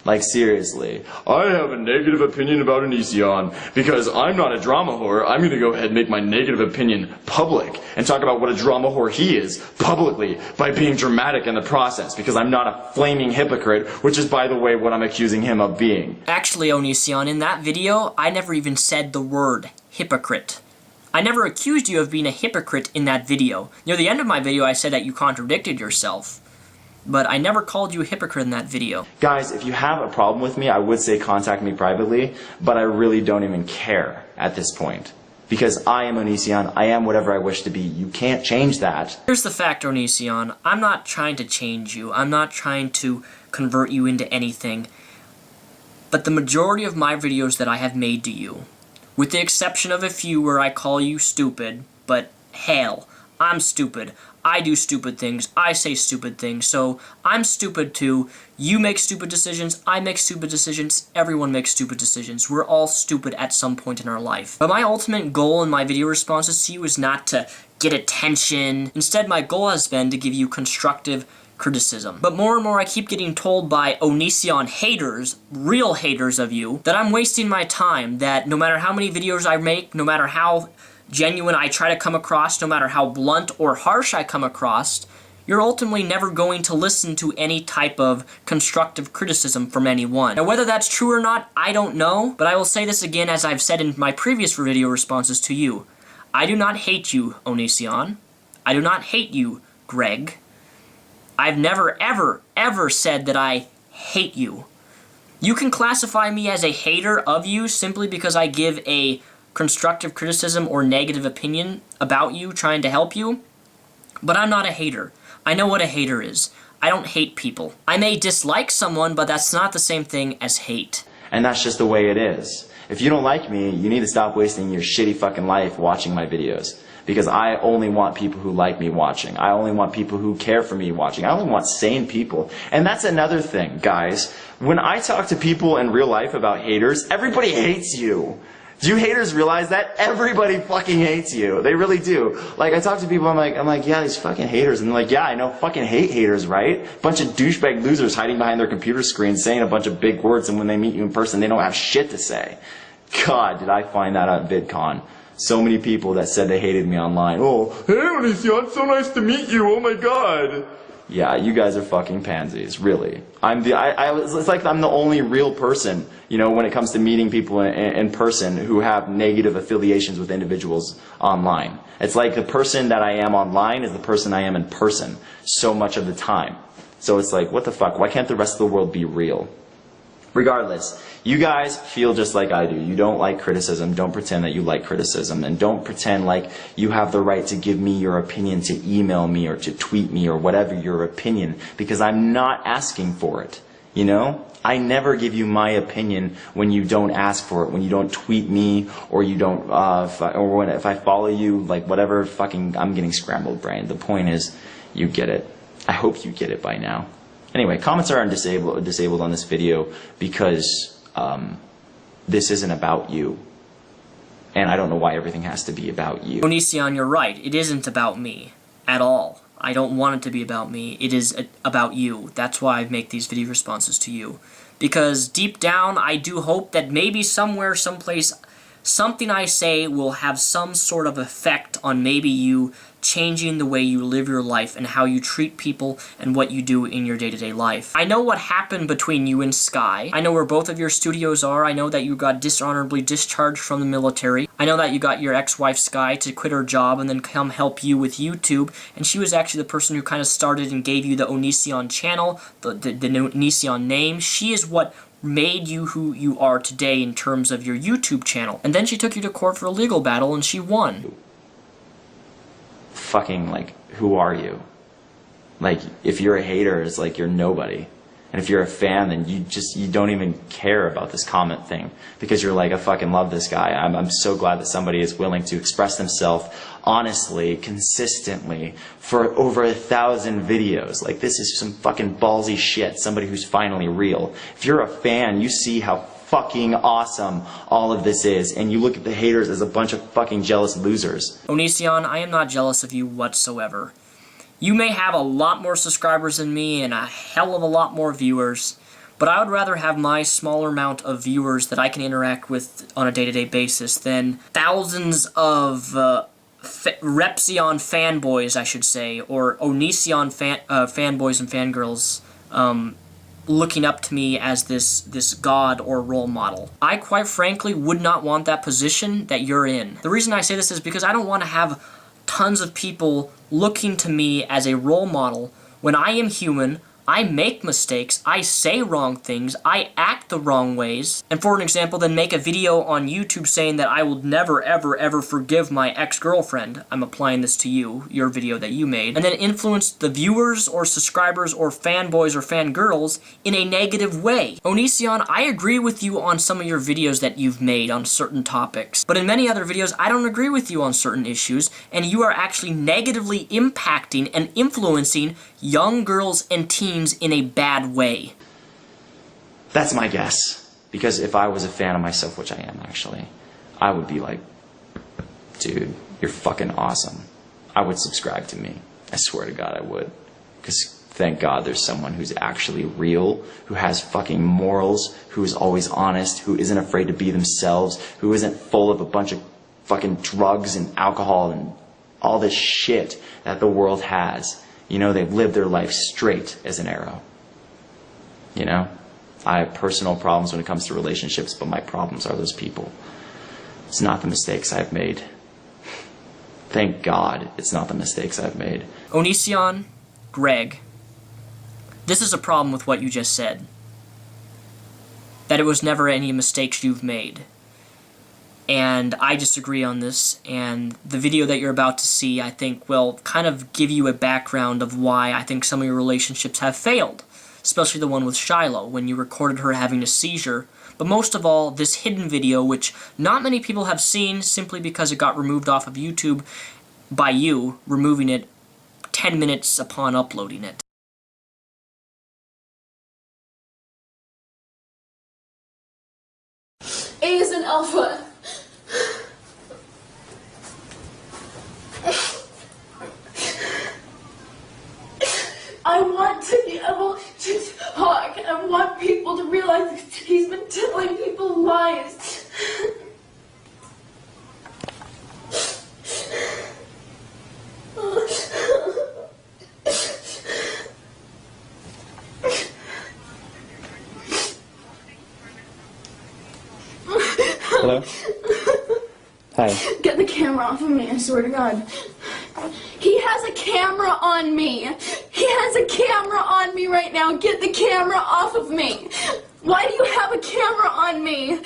Like seriously. I have a negative opinion about Onision because I'm not a drama whore. I'm going to go ahead and make my negative opinion public and talk about what a drama whore he is publicly by being dramatic in the process, because I'm not a flaming hypocrite, which is, by the way, what I'm accusing him of being. Actually, Onision, in that video, I never even said the word hypocrite. I never accused you of being a hypocrite in that video. Near the end of my video, I said that you contradicted yourself. But I never called you a hypocrite in that video. Guys, if you have a problem with me, I would say contact me privately, but I really don't even care at this point. Because I am Onision, I am whatever I wish to be. You can't change that. Here's the fact, Onision. I'm not trying to change you. I'm not trying to convert you into anything. But the majority of my videos that I have made to you, with the exception of a few where I call you stupid, but hell, I'm stupid. I do stupid things. I say stupid things. So I'm stupid too. You make stupid decisions. I make stupid decisions. Everyone makes stupid decisions. We're all stupid at some point in our life. But my ultimate goal in my video responses to you is not to get attention. Instead, my goal has been to give you constructive criticism. But more and more I keep getting told by Onision haters, real haters of you, that I'm wasting my time, that no matter how many videos I make, no matter how genuine I try to come across, no matter how blunt or harsh I come across, you're ultimately never going to listen to any type of constructive criticism from anyone. Now, whether that's true or not, I don't know, but I will say this again as I've said in my previous video responses to you. I do not hate you, Onision. I do not hate you, Greg. I've never, ever, ever said that I hate you. You can classify me as a hater of you simply because I give a constructive criticism or negative opinion about you, trying to help you, but I'm not a hater. I know what a hater is. I don't hate people. I may dislike someone, but that's not the same thing as hate. And that's just the way it is. If you don't like me, you need to stop wasting your shitty fucking life watching my videos. Because I only want people who like me watching. I only want people who care for me watching. I only want sane people. And that's another thing, guys. When I talk to people in real life about haters, everybody hates you. Do you haters realize that? Everybody fucking hates you. They really do. Like, I talk to people, I'm like, yeah, these fucking haters. And they're like, yeah, I know, fucking hate haters, right? Bunch of douchebag losers hiding behind their computer screens saying a bunch of big words, and when they meet you in person, they don't have shit to say. God, did I find that on VidCon. So many people that said they hated me online. Oh, hey, Onision, so nice to meet you. Oh my God. Yeah, you guys are fucking pansies, really. It's like I'm the only real person, you know, when it comes to meeting people in person who have negative affiliations with individuals online. It's like the person that I am online is the person I am in person so much of the time. So it's like, what the fuck? Why can't the rest of the world be real? Regardless, you guys feel just like I do. You don't like criticism. Don't pretend that you like criticism. And don't pretend like you have the right to give me your opinion, to email me or to tweet me or whatever your opinion, because I'm not asking for it. You know? I never give you my opinion when you don't ask for it, when you don't tweet me or you don't, if I follow you, like whatever fucking, I'm getting scrambled brain. The point is, you get it. I hope you get it by now. Anyway, comments are disabled on this video because this isn't about you. And I don't know why everything has to be about you. Onision, you're right. It isn't about me at all. I don't want it to be about me. It is about you. That's why I make these video responses to you. Because deep down, I do hope that maybe somewhere, someplace, something I say will have some sort of effect on maybe you changing the way you live your life and how you treat people and what you do in your day-to-day life. I know what happened between you and Sky. I know where both of your studios are. I know that you got dishonorably discharged from the military. I know that you got your ex-wife Sky to quit her job and then come help you with YouTube, and she was actually the person who kind of started and gave you the Onision channel, the Onision name. She is what made you who you are today in terms of your YouTube channel. And then she took you to court for a legal battle and she won. Fucking, like, who are you? Like, if you're a hater, it's like you're nobody. And if you're a fan, then you don't even care about this comment thing because you're like, I fucking love this guy. I'm so glad that somebody is willing to express themselves honestly, consistently for over 1,000 videos. Like, this is some fucking ballsy shit. Somebody who's finally real. If you're a fan, you see how fucking awesome all of this is, and you look at the haters as a bunch of fucking jealous losers. Onision, I am not jealous of you whatsoever. You may have a lot more subscribers than me and a hell of a lot more viewers, but I would rather have my smaller amount of viewers that I can interact with on a day-to-day basis than thousands of Repsion fanboys, I should say, or Onision fanboys and fangirls looking up to me as this god or role model. I quite frankly would not want that position that you're in. The reason I say this is because I don't want to have tons of people looking to me as a role model when I am human. I make mistakes, I say wrong things, I act the wrong ways, and for an example, then make a video on YouTube saying that I will never, ever, ever forgive my ex-girlfriend. I'm applying this to you, your video that you made, and then influence the viewers or subscribers or fanboys or fangirls in a negative way. Onision, I agree with you on some of your videos that you've made on certain topics, but in many other videos, I don't agree with you on certain issues, and you are actually negatively impacting and influencing young girls and teens in a bad way. That's my guess. Because if I was a fan of myself, which I am actually, I would be like, dude, you're fucking awesome. I would subscribe to me. I swear to God I would. Because thank God there's someone who's actually real, who has fucking morals, who's always honest, who isn't afraid to be themselves, who isn't full of a bunch of fucking drugs and alcohol and all this shit that the world has. You know, they've lived their life straight as an arrow. You know? I have personal problems when it comes to relationships, but my problems are those people. It's not the mistakes I've made. Thank God it's not the mistakes I've made. Onision, Greg, this is a problem with what you just said. That it was never any mistakes you've made. And I disagree on this, and the video that you're about to see, I think, will kind of give you a background of why I think some of your relationships have failed. Especially the one with Shiloh, when you recorded her having a seizure. But most of all, this hidden video, which not many people have seen simply because it got removed off of YouTube by you, removing it 10 minutes upon uploading it. A is an alpha. I want to be able to talk. I want people to realize that he's been telling people lies. Hello? Hi. Get the camera off of me, I swear to God. He has a camera on me. He has a camera on me right now. Get the camera off of me. Why do you have a camera on me?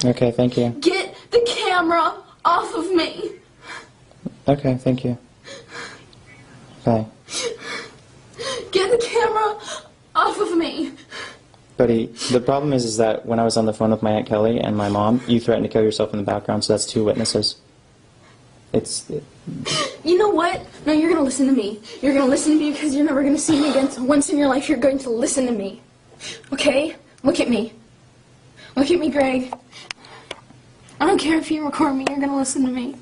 Okay, thank you. Get the camera off of me. Okay, thank you. Bye. Get the camera off of me. Buddy, the problem is that when I was on the phone with my Aunt Kelly and my mom, you threatened to kill yourself in the background, so that's 2 witnesses. You know what? No, you're going to listen to me. You're going to listen to me because you're never going to see me again. So once in your life, you're going to listen to me. Okay? Look at me. Look at me, Greg. I don't care if you record me. You're going to listen to me.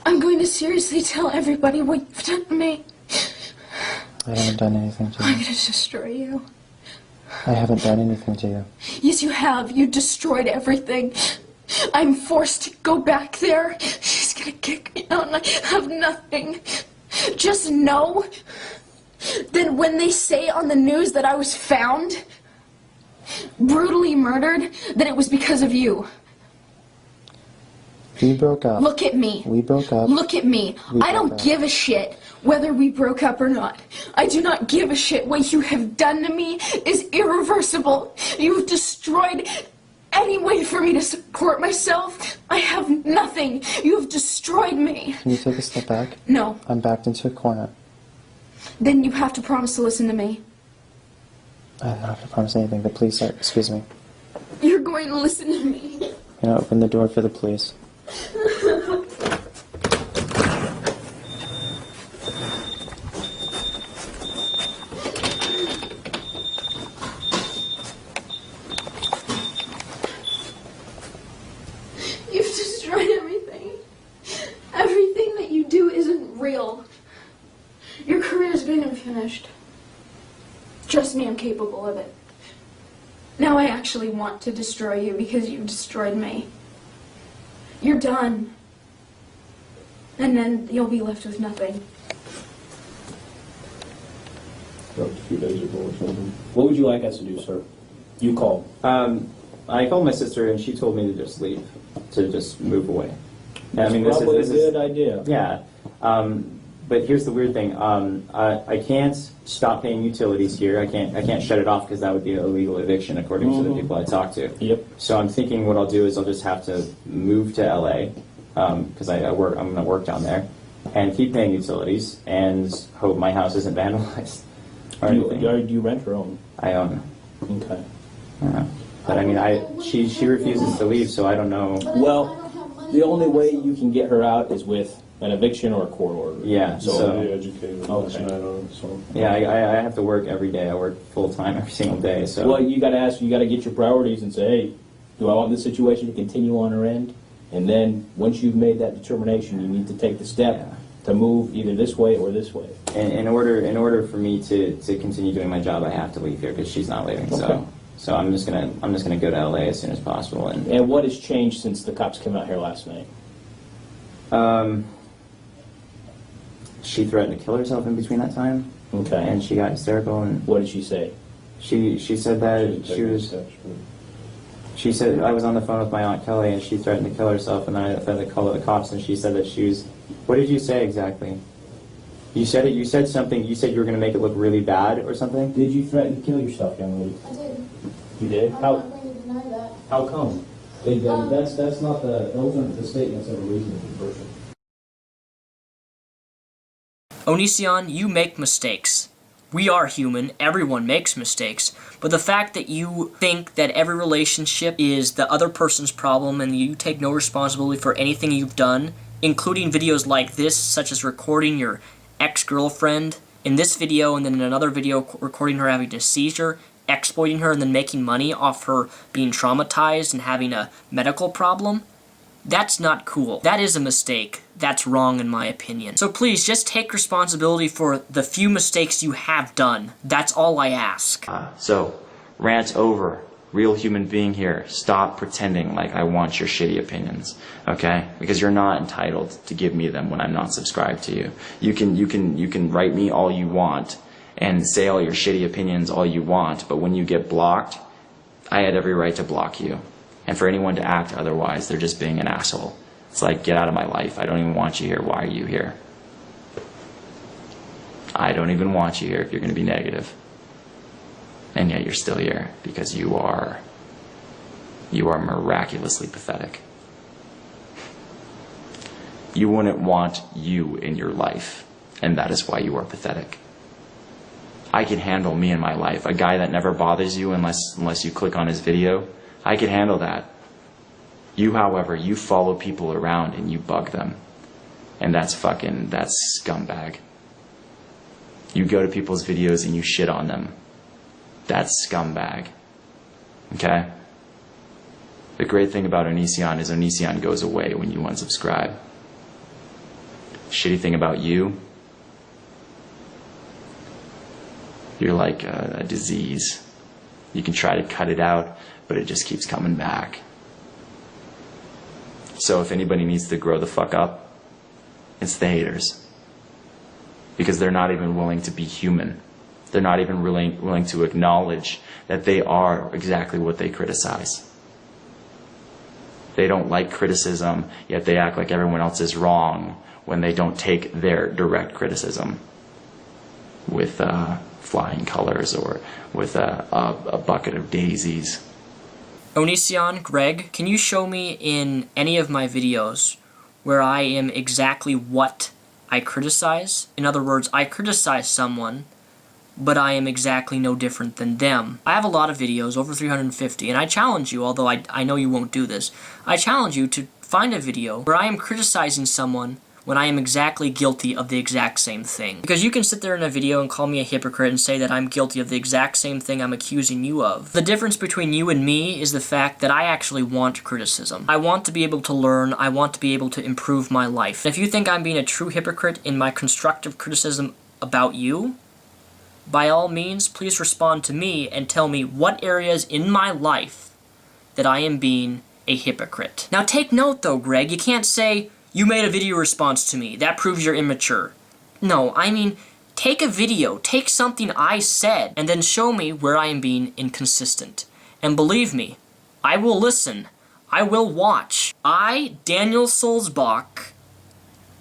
I'm going to seriously tell everybody what you've done to me. I haven't done anything to you. I'm going to destroy you. I haven't done anything to you. Yes, you have. You destroyed everything. I'm forced to go back there. She's gonna kick me out and I have nothing. Just know that when they say on the news that I was found, brutally murdered, that it was because of you. We broke up. Look at me. We broke up. Look at me. I don't give a shit whether we broke up or not. I do not give a shit. What you have done to me is irreversible. You've destroyed any way for me to support myself. I have nothing. You have destroyed me. Can you take a step back? No. I'm backed into a corner. Then you have to promise to listen to me. I don't have to promise anything, but please, sir, excuse me. You're going to listen to me. You know, open the door for the police. You've destroyed everything. Everything that you do isn't real. Your career's been finished. Trust me, I'm capable of it. Now I actually want to destroy you because you've destroyed me. You're done. And then you'll be left with nothing. A few days ago or something. What would you like us to do, sir? You called. I called my sister and she told me to just leave, to just move away. That's probably a good idea. Yeah, but here's the weird thing. I can't stop paying utilities here. I can't shut it off because that would be an illegal eviction according to the people I talked to. Yep. So I'm thinking what I'll do is I'll just have to move to LA because I'm going to work down there and keep paying utilities and hope my house isn't vandalized. Or anything. Do you rent or own? I own. Okay. Yeah. But I mean, she refuses to leave, so I don't know. Well, the only way you can get her out is with an eviction or a court order. Yeah. So educated. Okay. yeah, I have to work every day. I work full time every single day. So well, you got to get your priorities and say, hey, do I want this situation to continue on her end? And then, once you've made that determination, you need to take the step to move either this way or this way. And in order for me to continue doing my job, I have to leave here because she's not leaving. Okay. So I'm just gonna go to LA as soon as possible. And what has changed since the cops came out here last night? She threatened to kill herself in between that time. Okay. And she got hysterical. And what did she say? She said that she said I was on the phone with my Aunt Kelly and she threatened to kill herself, and then I had to call the cops, and she said that she was. What did you say exactly? You said it. You said something. You said you were going to make it look really bad or something. Did you threaten to kill yourself, young lady? I did. You did? I'm not going to deny that. How come? That's not the. Those aren't the statements that are reasonable for the person. Onision, you make mistakes. We are human, everyone makes mistakes, but the fact that you think that every relationship is the other person's problem and you take no responsibility for anything you've done, including videos like this, such as recording your ex-girlfriend in this video and then in another video recording her having a seizure, exploiting her and then making money off her being traumatized and having a medical problem, that's not cool. That is a mistake. That's wrong in my opinion. So please, just take responsibility for the few mistakes you have done. That's all I ask. So, rant over. Real human being here. Stop pretending like I want your shitty opinions, okay? Because you're not entitled to give me them when I'm not subscribed to you. You can write me all you want and say all your shitty opinions all you want, but when you get blocked, I had every right to block you. And for anyone to act otherwise, they're just being an asshole. It's like, get out of my life. I don't even want you here. Why are you here? I don't even want you here if you're going to be negative. And yet you're still here because you are miraculously pathetic. You wouldn't want you in your life, and that is why you are pathetic. I can handle me in my life. A guy that never bothers you unless you click on his video, I can handle that. You, however, you follow people around and you bug them. And that's scumbag. You go to people's videos and you shit on them. That's scumbag. Okay? The great thing about Onision is Onision goes away when you unsubscribe. Shitty thing about you, you're like a disease. You can try to cut it out, but it just keeps coming back. So if anybody needs to grow the fuck up, it's the haters. Because they're not even willing to be human. They're not even willing to acknowledge that they are exactly what they criticize. They don't like criticism, yet they act like everyone else is wrong when they don't take their direct criticism with flying colors or with a bucket of daisies. Onision, Greg, can you show me in any of my videos where I am exactly what I criticize? In other words, I criticize someone, but I am exactly no different than them. I have a lot of videos, over 350, and I challenge you, although I know you won't do this, I challenge you to find a video where I am criticizing someone when I am exactly guilty of the exact same thing. Because you can sit there in a video and call me a hypocrite and say that I'm guilty of the exact same thing I'm accusing you of. The difference between you and me is the fact that I actually want criticism. I want to be able to learn, I want to be able to improve my life. If you think I'm being a true hypocrite in my constructive criticism about you, by all means, please respond to me and tell me what areas in my life that I am being a hypocrite. Now take note though, Greg, you can't say, you made a video response to me, that proves you're immature. No, I mean, take a video, take something I said, and then show me where I am being inconsistent. And believe me, I will listen, I will watch. I, Daniel Sulzbach,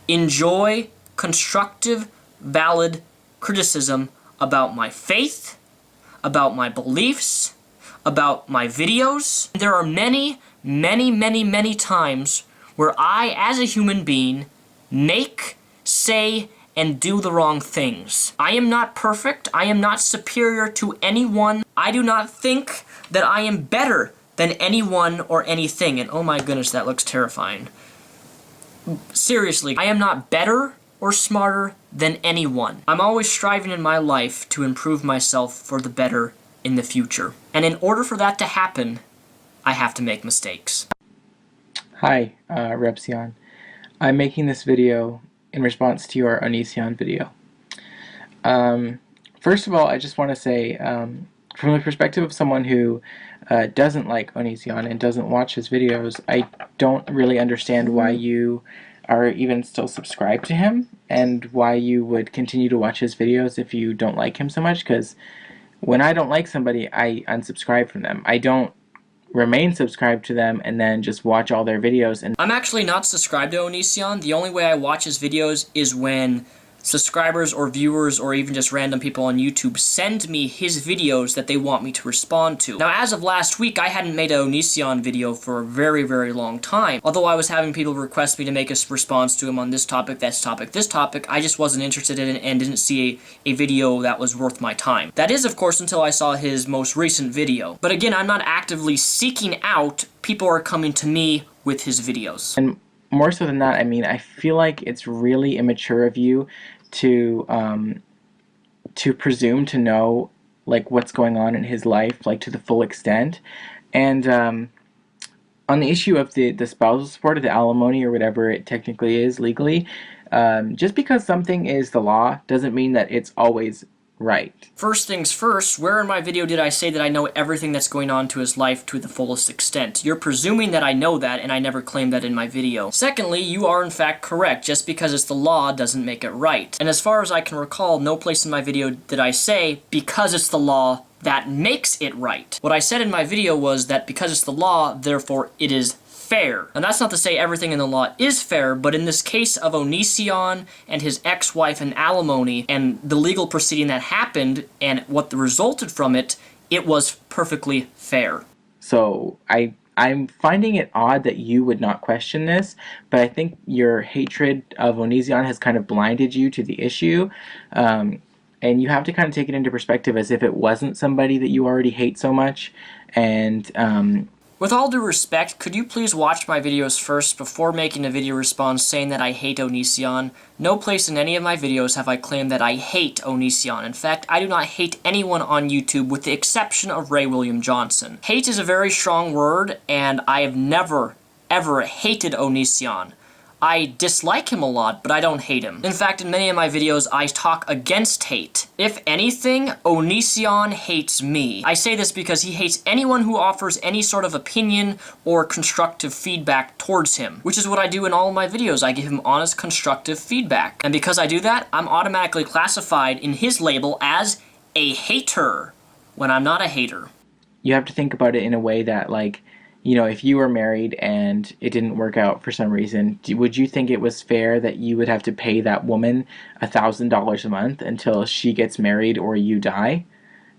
enjoy constructive, valid criticism about my faith, about my beliefs, about my videos. There are many, many, many, many times where I, as a human being, make, say, and do the wrong things. I am not perfect. I am not superior to anyone. I do not think that I am better than anyone or anything. And oh my goodness, that looks terrifying. Seriously, I am not better or smarter than anyone. I'm always striving in my life to improve myself for the better in the future. And in order for that to happen, I have to make mistakes. Hi, Repsion. I'm making this video in response to your Onision video. First of all, I just want to say, from the perspective of someone who doesn't like Onision and doesn't watch his videos, I don't really understand why you are even still subscribed to him and why you would continue to watch his videos if you don't like him so much, because when I don't like somebody, I unsubscribe from them. I don't remain subscribed to them and then just watch all their videos. And I'm actually not subscribed to Onision. The only way I watch his videos is when subscribers or viewers or even just random people on YouTube send me his videos that they want me to respond to. Now, as of last week, I hadn't made an Onision video for a very, very long time. Although I was having people request me to make a response to him on this topic, this topic, I just wasn't interested in it and didn't see a video that was worth my time. That is, of course, until I saw his most recent video. But again, I'm not actively seeking out. People are coming to me with his videos. And more so than that, I mean, I feel like it's really immature of you to presume to know like what's going on in his life, like to the full extent. And on the issue of the spousal support or the alimony or whatever it technically is legally, just because something is the law doesn't mean that it's always right. First things first, where in my video did I say that I know everything that's going on to his life to the fullest extent? You're presuming that I know that, and I never claimed that in my video. Secondly, you are in fact correct. Just because it's the law doesn't make it right. And as far as I can recall, no place in my video did I say, because it's the law, that makes it right. What I said in my video was that because it's the law, therefore it is fair. And that's not to say everything in the law is fair, but in this case of Onision and his ex-wife and alimony and the legal proceeding that happened and what resulted from it, it was perfectly fair. So I'm finding it odd that you would not question this, but I think your hatred of Onision has kind of blinded you to the issue. And you have to kind of take it into perspective as if it wasn't somebody that you already hate so much. And with all due respect, could you please watch my videos first before making a video response saying that I hate Onision? No place in any of my videos have I claimed that I hate Onision. In fact, I do not hate anyone on YouTube with the exception of Ray William Johnson. Hate is a very strong word, and I have never, ever hated Onision. I dislike him a lot, but I don't hate him. In fact, in many of my videos, I talk against hate. If anything, Onision hates me. I say this because he hates anyone who offers any sort of opinion or constructive feedback towards him, which is what I do in all of my videos. I give him honest, constructive feedback. And because I do that, I'm automatically classified in his label as a hater, when I'm not a hater. you have to think about it in a way that, like, you know, if you were married and it didn't work out for some reason, would you think it was fair that you would have to pay that woman $1,000 a month until she gets married or you die?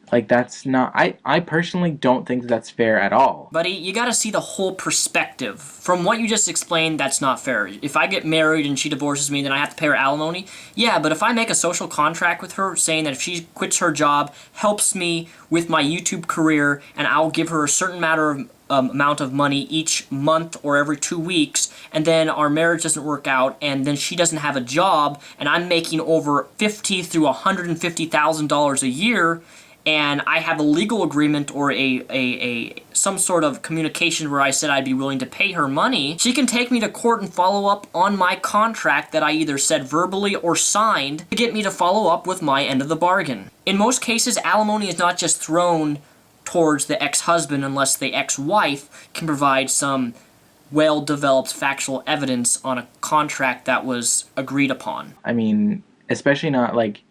Like, that's not... I personally don't think that's fair at all. Buddy, you gotta see the whole perspective. From what you just explained, that's not fair. If I get married and she divorces me, then I have to pay her alimony? Yeah, but if I make a social contract with her saying that if she quits her job, helps me with my YouTube career, and I'll give her a certain amount of money each month or every 2 weeks, and then our marriage doesn't work out, and then she doesn't have a job, and I'm making over $50,000 through $150,000 a year, and I have a legal agreement or some sort of communication where I said I'd be willing to pay her money, she can take me to court and follow up on my contract that I either said verbally or signed to get me to follow up with my end of the bargain. In most cases, alimony is not just thrown towards the ex-husband unless the ex-wife can provide some well-developed factual evidence on a contract that was agreed upon. I mean, especially not like...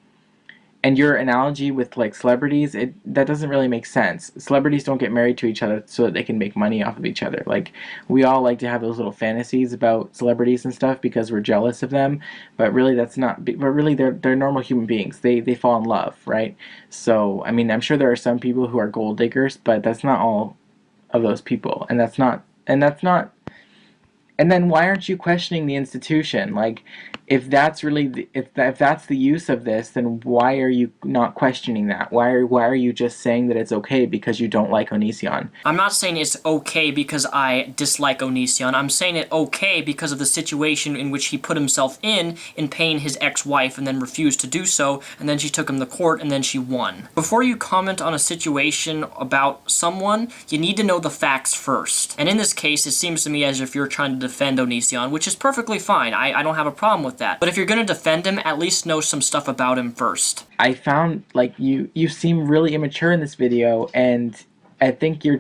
And your analogy with, like, celebrities, that doesn't really make sense. Celebrities don't get married to each other so that they can make money off of each other. Like, we all like to have those little fantasies about celebrities and stuff because we're jealous of them, but really that's not... But really, they're normal human beings. They fall in love, right? So, I mean, I'm sure there are some people who are gold diggers, but that's not all of those people. And that's not... And then why aren't you questioning the institution? Like, if that's really if that's the use of this, then why are you not questioning that? Why are you just saying that it's okay because you don't like Onision? I'm not saying it's okay because I dislike Onision. I'm saying it okay because of the situation in which he put himself in paying his ex-wife and then refused to do so, and then she took him to court and then she won. Before you comment on a situation about someone, you need to know the facts first. And in this case, it seems to me as if you're trying to defend Onision, which is perfectly fine. I don't have a problem with that. But if you're going to defend him, at least know some stuff about him first. I found, like, you seem really immature in this video, and I think you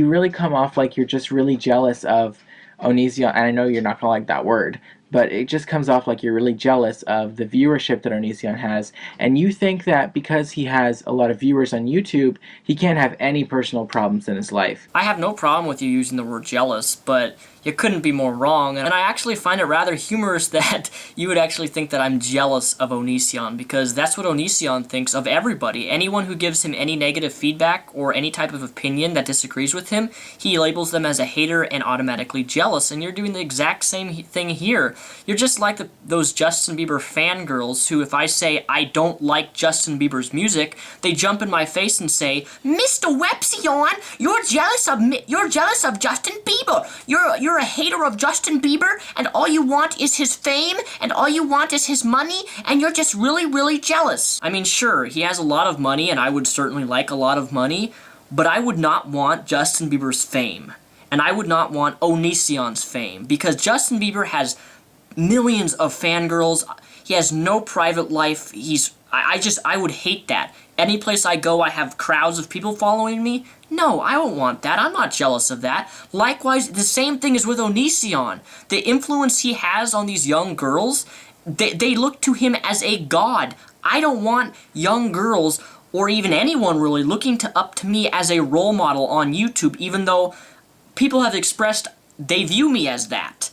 really come off like you're just really jealous of Onision, and I know you're not gonna like that word, but it just comes off like you're really jealous of the viewership that Onision has, and you think that because he has a lot of viewers on YouTube, he can't have any personal problems in his life. I have no problem with you using the word jealous, but you couldn't be more wrong, and I actually find it rather humorous that you would actually think that I'm jealous of Onision, because that's what Onision thinks of everybody. Anyone who gives him any negative feedback or any type of opinion that disagrees with him, he labels them as a hater and automatically jealous, and you're doing the exact same thing here. You're just like those Justin Bieber fangirls who, if I say I don't like Justin Bieber's music, they jump in my face and say, Mr. Wepsion, you're jealous of Justin Bieber. You're a hater of Justin Bieber, and all you want is his fame, and all you want is his money, and you're just really, really jealous. I mean, sure, he has a lot of money, and I would certainly like a lot of money, but I would not want Justin Bieber's fame. And I would not want Onision's fame, because Justin Bieber has millions of fangirls. He has no private life. I would hate that. Any place I go, I have crowds of people following me. No, I don't want that. I'm not jealous of that. Likewise, the same thing is with Onision. The influence he has on these young girls, they look to him as a god. I don't want young girls, or even anyone really, looking up to me as a role model on YouTube, even though people have expressed they view me as that.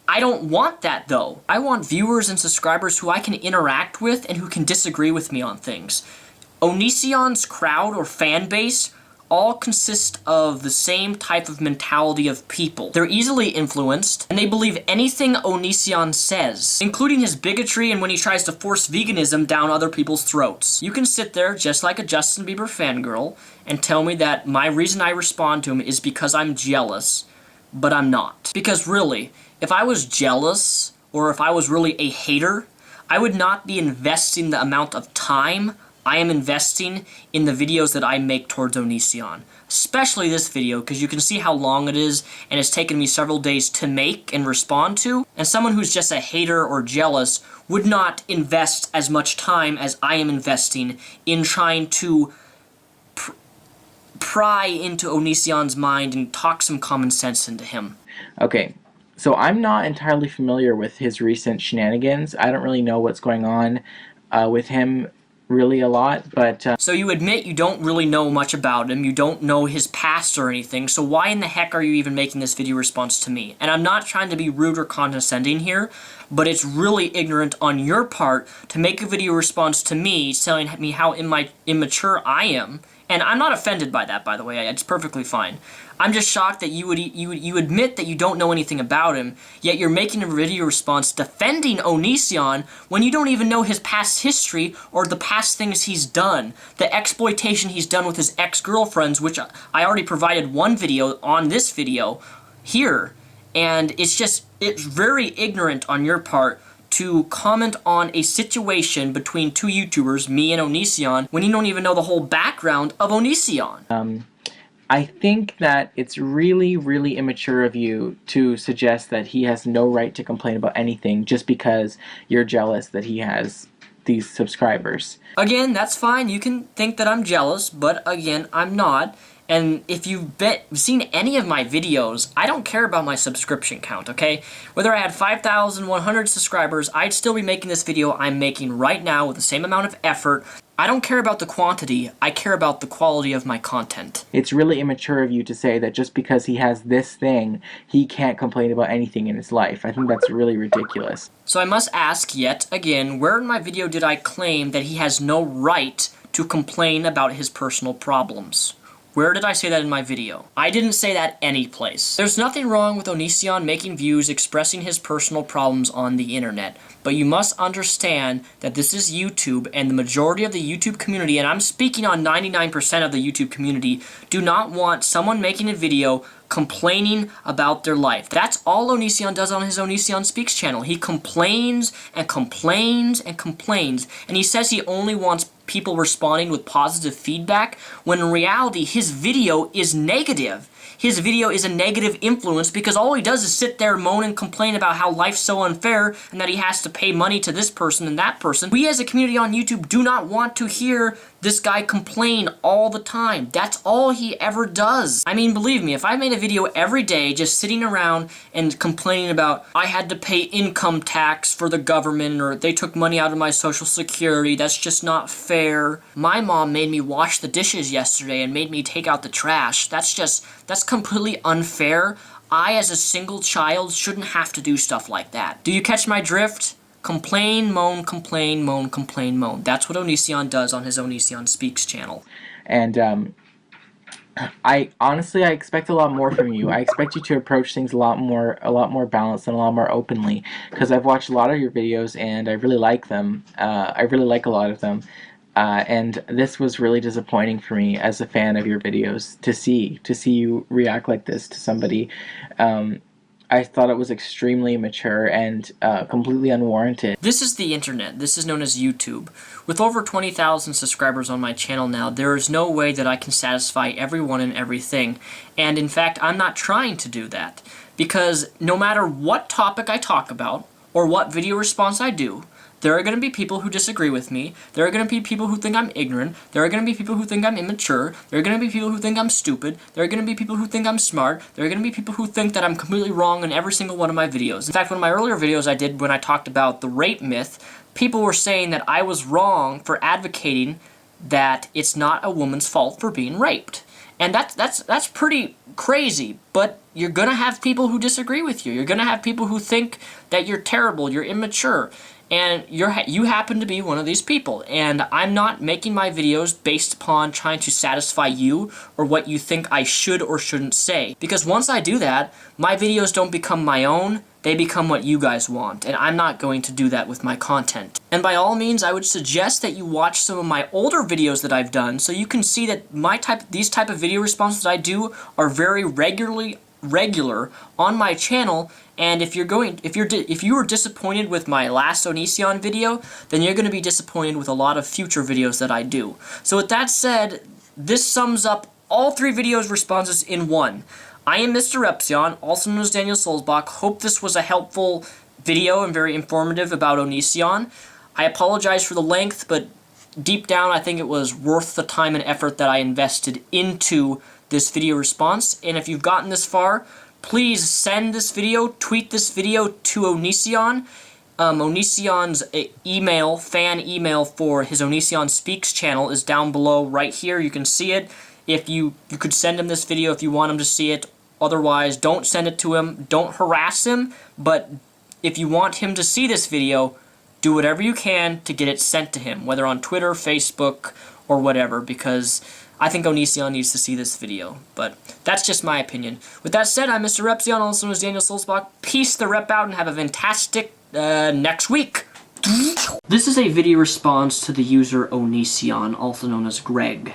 I don't want that, though. I want viewers and subscribers who I can interact with and who can disagree with me on things. Onision's crowd or fan base all consist of the same type of mentality of people. They're easily influenced, and they believe anything Onision says, including his bigotry and when he tries to force veganism down other people's throats. You can sit there just like a Justin Bieber fangirl and tell me that my reason I respond to him is because I'm jealous, but I'm not. Because really, if I was jealous, or if I was really a hater, I would not be investing the amount of time I am investing in the videos that I make towards Onision. Especially this video, because you can see how long it is, and it's taken me several days to make and respond to. And someone who's just a hater or jealous would not invest as much time as I am investing in trying to pry into Onision's mind and talk some common sense into him. Okay, so I'm not entirely familiar with his recent shenanigans. I don't really know what's going on with him really a lot, but So you admit you don't really know much about him, you don't know his past or anything, so why in the heck are you even making this video response to me? And I'm not trying to be rude or condescending here, but it's really ignorant on your part to make a video response to me telling me how immature I am. And I'm not offended by that, by the way. It's perfectly fine. I'm just shocked that you admit that you don't know anything about him, yet you're making a video response defending Onision when you don't even know his past history or the past things he's done. The exploitation he's done with his ex-girlfriends, which I already provided one video on this video here. And it's very ignorant on your part to comment on a situation between two YouTubers, me and Onision, when you don't even know the whole background of Onision. I think that it's really, really immature of you to suggest that he has no right to complain about anything just because you're jealous that he has these subscribers. Again, that's fine. You can think that I'm jealous, but again, I'm not. And if you've seen any of my videos, I don't care about my subscription count, okay? Whether I had 5,100 subscribers, I'd still be making this video I'm making right now with the same amount of effort. I don't care about the quantity, I care about the quality of my content. It's really immature of you to say that just because he has this thing, he can't complain about anything in his life. I think that's really ridiculous. So I must ask yet again, where in my video did I claim that he has no right to complain about his personal problems? Where did I say that in my video? I didn't say that anyplace. There's nothing wrong with Onision making views expressing his personal problems on the internet, but you must understand that this is YouTube, and the majority of the YouTube community, and I'm speaking on 99% of the YouTube community, do not want someone making a video complaining about their life. That's all Onision does on his Onision Speaks channel. He complains and complains and complains, and he says he only wants people responding with positive feedback, when in reality his video is negative. His video is a negative influence because all he does is sit there, moan and complain about how life's so unfair and that he has to pay money to this person and that person. We as a community on YouTube do not want to hear this guy complain all the time. That's all he ever does. I mean, believe me, if I made a video every day just sitting around and complaining about I had to pay income tax for the government, or they took money out of my social security, that's just not fair. My mom made me wash the dishes yesterday and made me take out the trash. That's completely unfair. I, as a single child, shouldn't have to do stuff like that. Do you catch my drift? Complain, moan, complain, moan, complain, moan. That's what Onision does on his Onision Speaks channel. And I honestly expect a lot more from you. I expect you to approach things a lot more balanced and a lot more openly, because I've watched a lot of your videos and I really like them. I really like a lot of them. And this was really disappointing for me as a fan of your videos to see you react like this to somebody. I thought it was extremely immature and completely unwarranted. This is the internet. This is known as YouTube. With over 20,000 subscribers on my channel now, there is no way that I can satisfy everyone and everything. And in fact, I'm not trying to do that. Because no matter what topic I talk about, or what video response I do, there are going to be people who disagree with me. There are going to be people who think I'm ignorant. There are going to be people who think I'm immature. There are going to be people who think I'm stupid. There are going to be people who think I'm smart. There are going to be people who think that I'm completely wrong in every single one of my videos. In fact, one of my earlier videos I did when I talked about the rape myth, people were saying that I was wrong for advocating that it's not a woman's fault for being raped. And that's pretty crazy, but you're going to have people who disagree with you. You're going to have people who think that you're terrible, you're immature. And you happen to be one of these people, and I'm not making my videos based upon trying to satisfy you or what you think I should or shouldn't say. Because once I do that, my videos don't become my own, they become what you guys want, and I'm not going to do that with my content. And by all means, I would suggest that you watch some of my older videos that I've done so you can see that these type of video responses that I do are very regular on my channel. And if you were disappointed with my last Onision video, then you're going to be disappointed with a lot of future videos that I do. So with that said, this sums up all 3 videos responses in one. I am Mr. Repzion, also known as Daniel Solzbach. Hope this was a helpful video and very informative about Onision. I apologize for the length, but deep down I think it was worth the time and effort that I invested into this video response. And if you've gotten this far, please send this video, tweet this video to Onision. Onision's fan email for his Onision Speaks channel is down below right here. You can see it. If you could send him this video if you want him to see it. Otherwise, don't send it to him. Don't harass him. But if you want him to see this video, do whatever you can to get it sent to him, whether on Twitter, Facebook, or whatever, because I think Onision needs to see this video, but that's just my opinion. With that said, I'm Mr. Repzion, also known as Daniel Solzbach. Peace the rep out and have a fantastic next week. This is a video response to the user Onision, also known as Greg.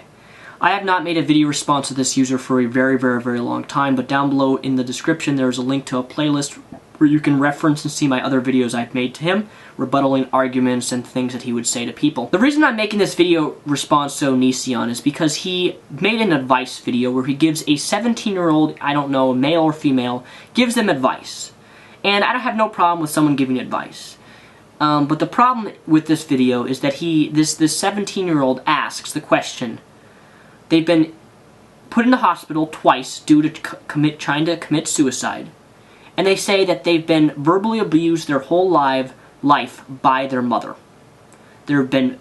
I have not made a video response to this user for a very, very, very long time, but down below in the description there is a link to a playlist where you can reference and see my other videos I've made to him, rebuttaling arguments and things that he would say to people. The reason I'm making this video response to Onision is because he made an advice video where he gives a 17-year-old, I don't know, male or female, gives them advice. And I don't have no problem with someone giving advice. But the problem with this video is that this 17-year-old asks the question. They've been put in the hospital twice due to trying to commit suicide. And they say that they've been verbally abused their whole life by their mother. They've been,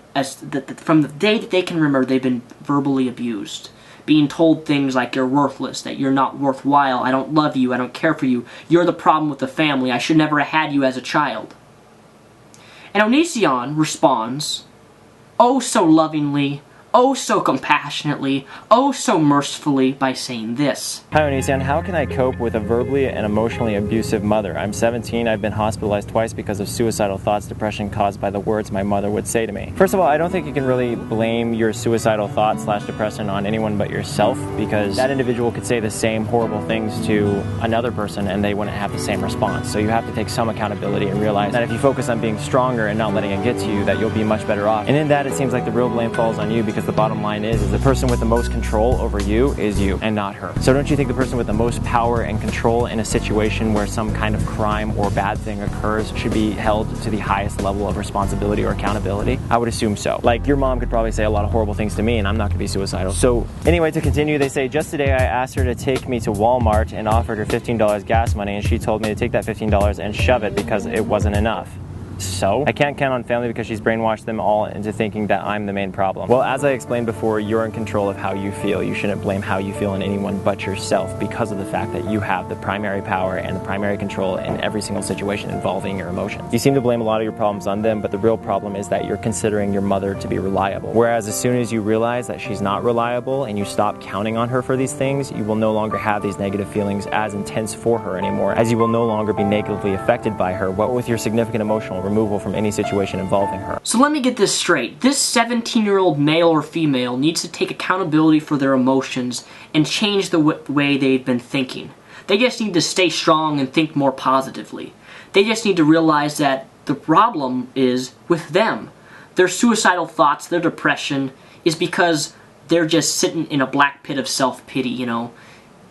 from the day that they can remember, they've been verbally abused. Being told things like you're worthless, that you're not worthwhile, I don't love you, I don't care for you, you're the problem with the family, I should never have had you as a child. And Onision responds, oh so lovingly, oh so compassionately, oh so mercifully by saying this. Hi Onision, how can I cope with a verbally and emotionally abusive mother? I'm 17, I've been hospitalized twice because of suicidal thoughts, depression caused by the words my mother would say to me. First of all, I don't think you can really blame your suicidal thoughts / depression on anyone but yourself, because that individual could say the same horrible things to another person and they wouldn't have the same response. So you have to take some accountability and realize that if you focus on being stronger and not letting it get to you, that you'll be much better off. And in that, it seems like the real blame falls on you, because the bottom line is the person with the most control over you is you and not her. So don't you think the person with the most power and control in a situation where some kind of crime or bad thing occurs should be held to the highest level of responsibility or accountability? I would assume so. Like, your mom could probably say a lot of horrible things to me and I'm not going to be suicidal. So anyway, to continue, they say, just today I asked her to take me to Walmart and offered her $15 gas money, and she told me to take that $15 and shove it because it wasn't enough. So, I can't count on family because she's brainwashed them all into thinking that I'm the main problem. Well, as I explained before, you're in control of how you feel. You shouldn't blame how you feel on anyone but yourself, because of the fact that you have the primary power and the primary control in every single situation involving your emotions. You seem to blame a lot of your problems on them, but the real problem is that you're considering your mother to be reliable. Whereas as soon as you realize that she's not reliable and you stop counting on her for these things, you will no longer have these negative feelings as intense for her anymore, as you will no longer be negatively affected by her, what with your significant emotional removal from any situation involving her. So let me get this straight. This 17-year-old male or female needs to take accountability for their emotions and change the way they've been thinking. They just need to stay strong and think more positively. They just need to realize that the problem is with them. Their suicidal thoughts, their depression, is because they're just sitting in a black pit of self-pity, you know.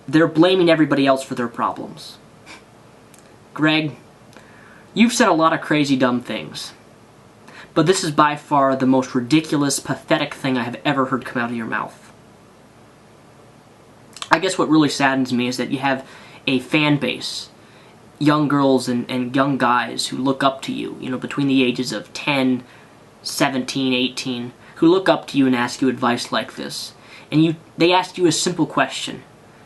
They're blaming everybody else for their problems. Greg, you've said a lot of crazy, dumb things. But this is by far the most ridiculous, pathetic thing I have ever heard come out of your mouth. I guess what really saddens me is that you have a fan base, young girls and young guys who look up to you, you know, between the ages of 10, 17, 18, who look up to you and ask you advice like this. And they ask you a simple question.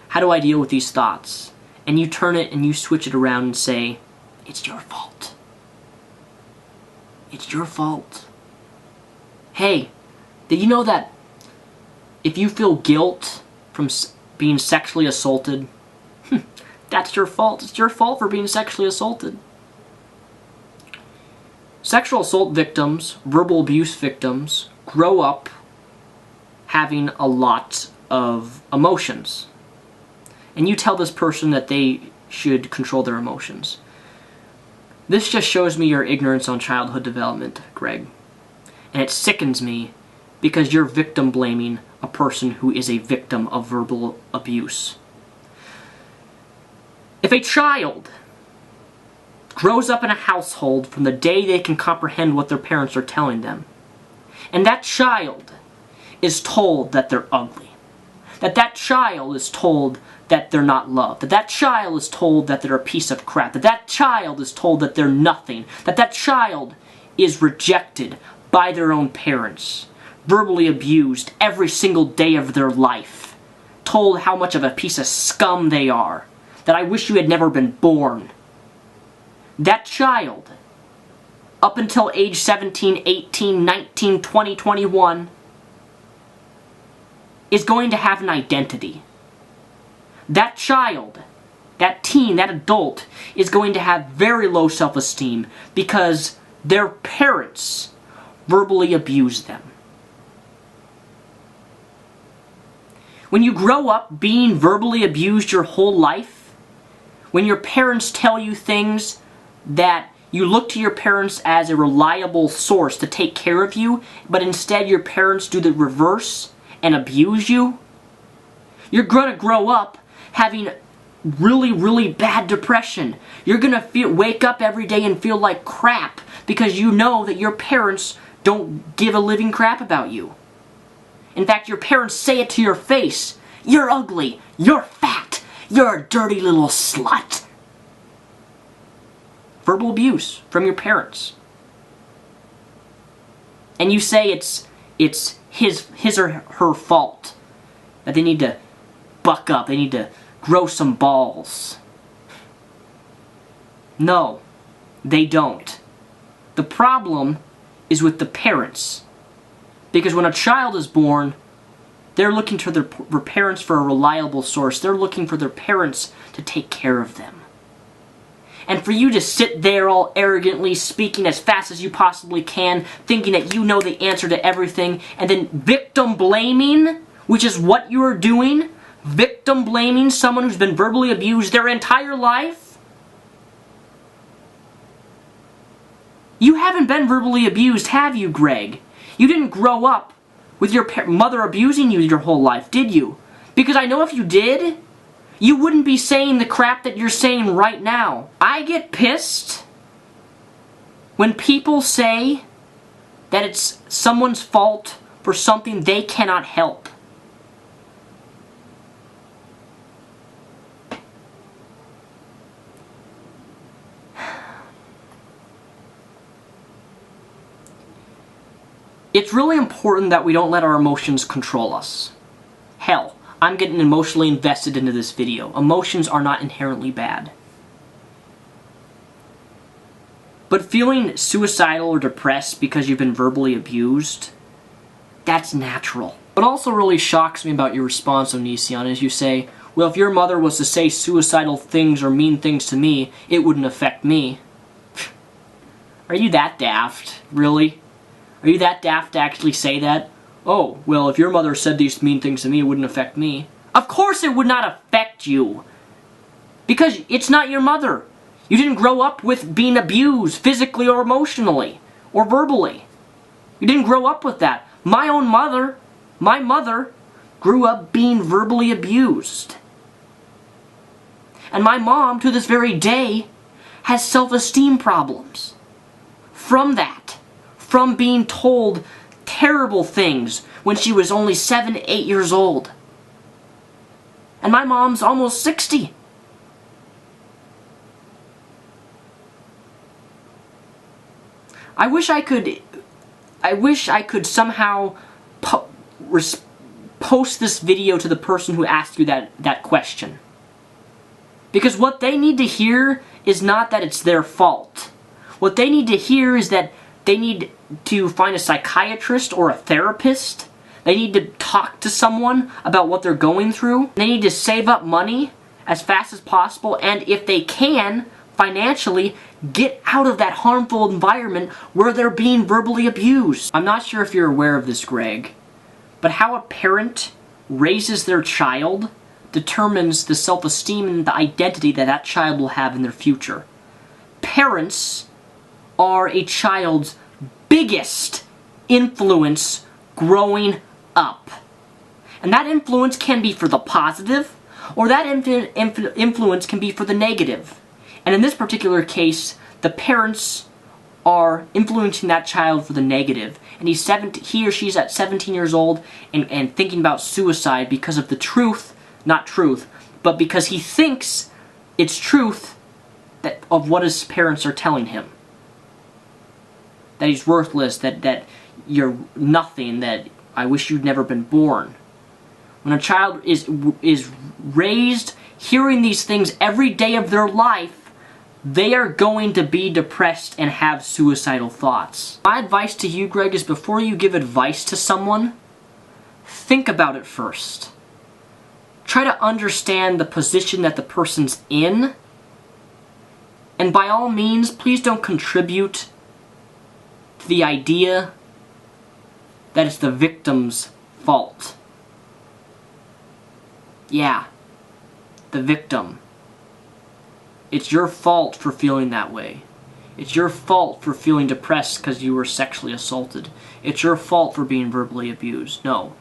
How do I deal with these thoughts? And you turn it and you switch it around and say, it's your fault. It's your fault. Hey, did you know that if you feel guilt from being sexually assaulted, that's your fault. It's your fault for being sexually assaulted. Sexual assault victims, verbal abuse victims, grow up having a lot of emotions. And you tell this person that they should control their emotions. This just shows me your ignorance on childhood development, Greg. And it sickens me because you're victim blaming a person who is a victim of verbal abuse. If a child grows up in a household from the day they can comprehend what their parents are telling them, and that child is told that they're ugly, that child is told that they're not loved, that child is told that they're a piece of crap, that child is told that they're nothing, that child is rejected by their own parents, verbally abused every single day of their life, told how much of a piece of scum they are, that I wish you had never been born. That child, up until age 17, 18, 19, 20, 21, is going to have an identity. That child, that teen, that adult, is going to have very low self-esteem because their parents verbally abuse them. When you grow up being verbally abused your whole life, when your parents tell you things that you look to your parents as a reliable source to take care of you, but instead your parents do the reverse and abuse you, you're going to grow up having really, really bad depression. You're going to wake up every day and feel like crap because you know that your parents don't give a living crap about you. In fact, your parents say it to your face. You're ugly. You're fat. You're a dirty little slut. Verbal abuse from your parents. And you say it's his or her fault. That they need to buck up. They need to grow some balls. No, they don't. The problem is with the parents. Because when a child is born, they're looking to their parents for a reliable source. They're looking for their parents to take care of them. And for you to sit there all arrogantly speaking as fast as you possibly can, thinking that you know the answer to everything, and then victim blaming, which is what you are doing, victim blaming someone who's been verbally abused their entire life. You haven't been verbally abused, have you, Greg? You didn't grow up with your mother abusing you your whole life, did you? Because I know if you did, you wouldn't be saying the crap that you're saying right now. I get pissed when people say that it's someone's fault for something they cannot help. It's really important that we don't let our emotions control us. Hell, I'm getting emotionally invested into this video. Emotions are not inherently bad. But feeling suicidal or depressed because you've been verbally abused, that's natural. What also really shocks me about your response, Onision, is you say, well, if your mother was to say suicidal things or mean things to me, it wouldn't affect me. Are you that daft? Really? Are you that daft to actually say that? Oh, well, if your mother said these mean things to me, it wouldn't affect me. Of course it would not affect you. Because it's not your mother. You didn't grow up with being abused physically or emotionally or verbally. You didn't grow up with that. My mother grew up being verbally abused. And my mom, to this very day, has self-esteem problems. From that. From being told terrible things when she was only 7, 8 years old. And my mom's almost 60. I wish I could somehow post this video to the person who asked you that question. Because what they need to hear is not that it's their fault. What they need to hear is that they need to find a psychiatrist or a therapist. They need to talk to someone about what they're going through. They need to save up money as fast as possible, and if they can, financially, get out of that harmful environment where they're being verbally abused. I'm not sure if you're aware of this, Greg, but how a parent raises their child determines the self-esteem and the identity that that child will have in their future. Parents are a child's biggest influence growing up. And that influence can be for the positive, or that influence can be for the negative. And in this particular case, the parents are influencing that child for the negative. And he or she's at 17 years old and thinking about suicide because of the truth, not truth, but because he thinks it's truth of what his parents are telling him. That he's worthless, that you're nothing, that I wish you'd never been born. When a child is raised hearing these things every day of their life, they are going to be depressed and have suicidal thoughts. My advice to you, Greg, is before you give advice to someone, think about it first. Try to understand the position that the person's in, and by all means, please don't contribute to the idea that it's the victim's fault. Yeah, the victim. It's your fault for feeling that way. It's your fault for feeling depressed because you were sexually assaulted. It's your fault for being verbally abused. No.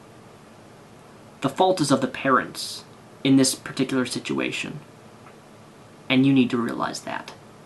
The fault is of the parents in this particular situation. And you need to realize that.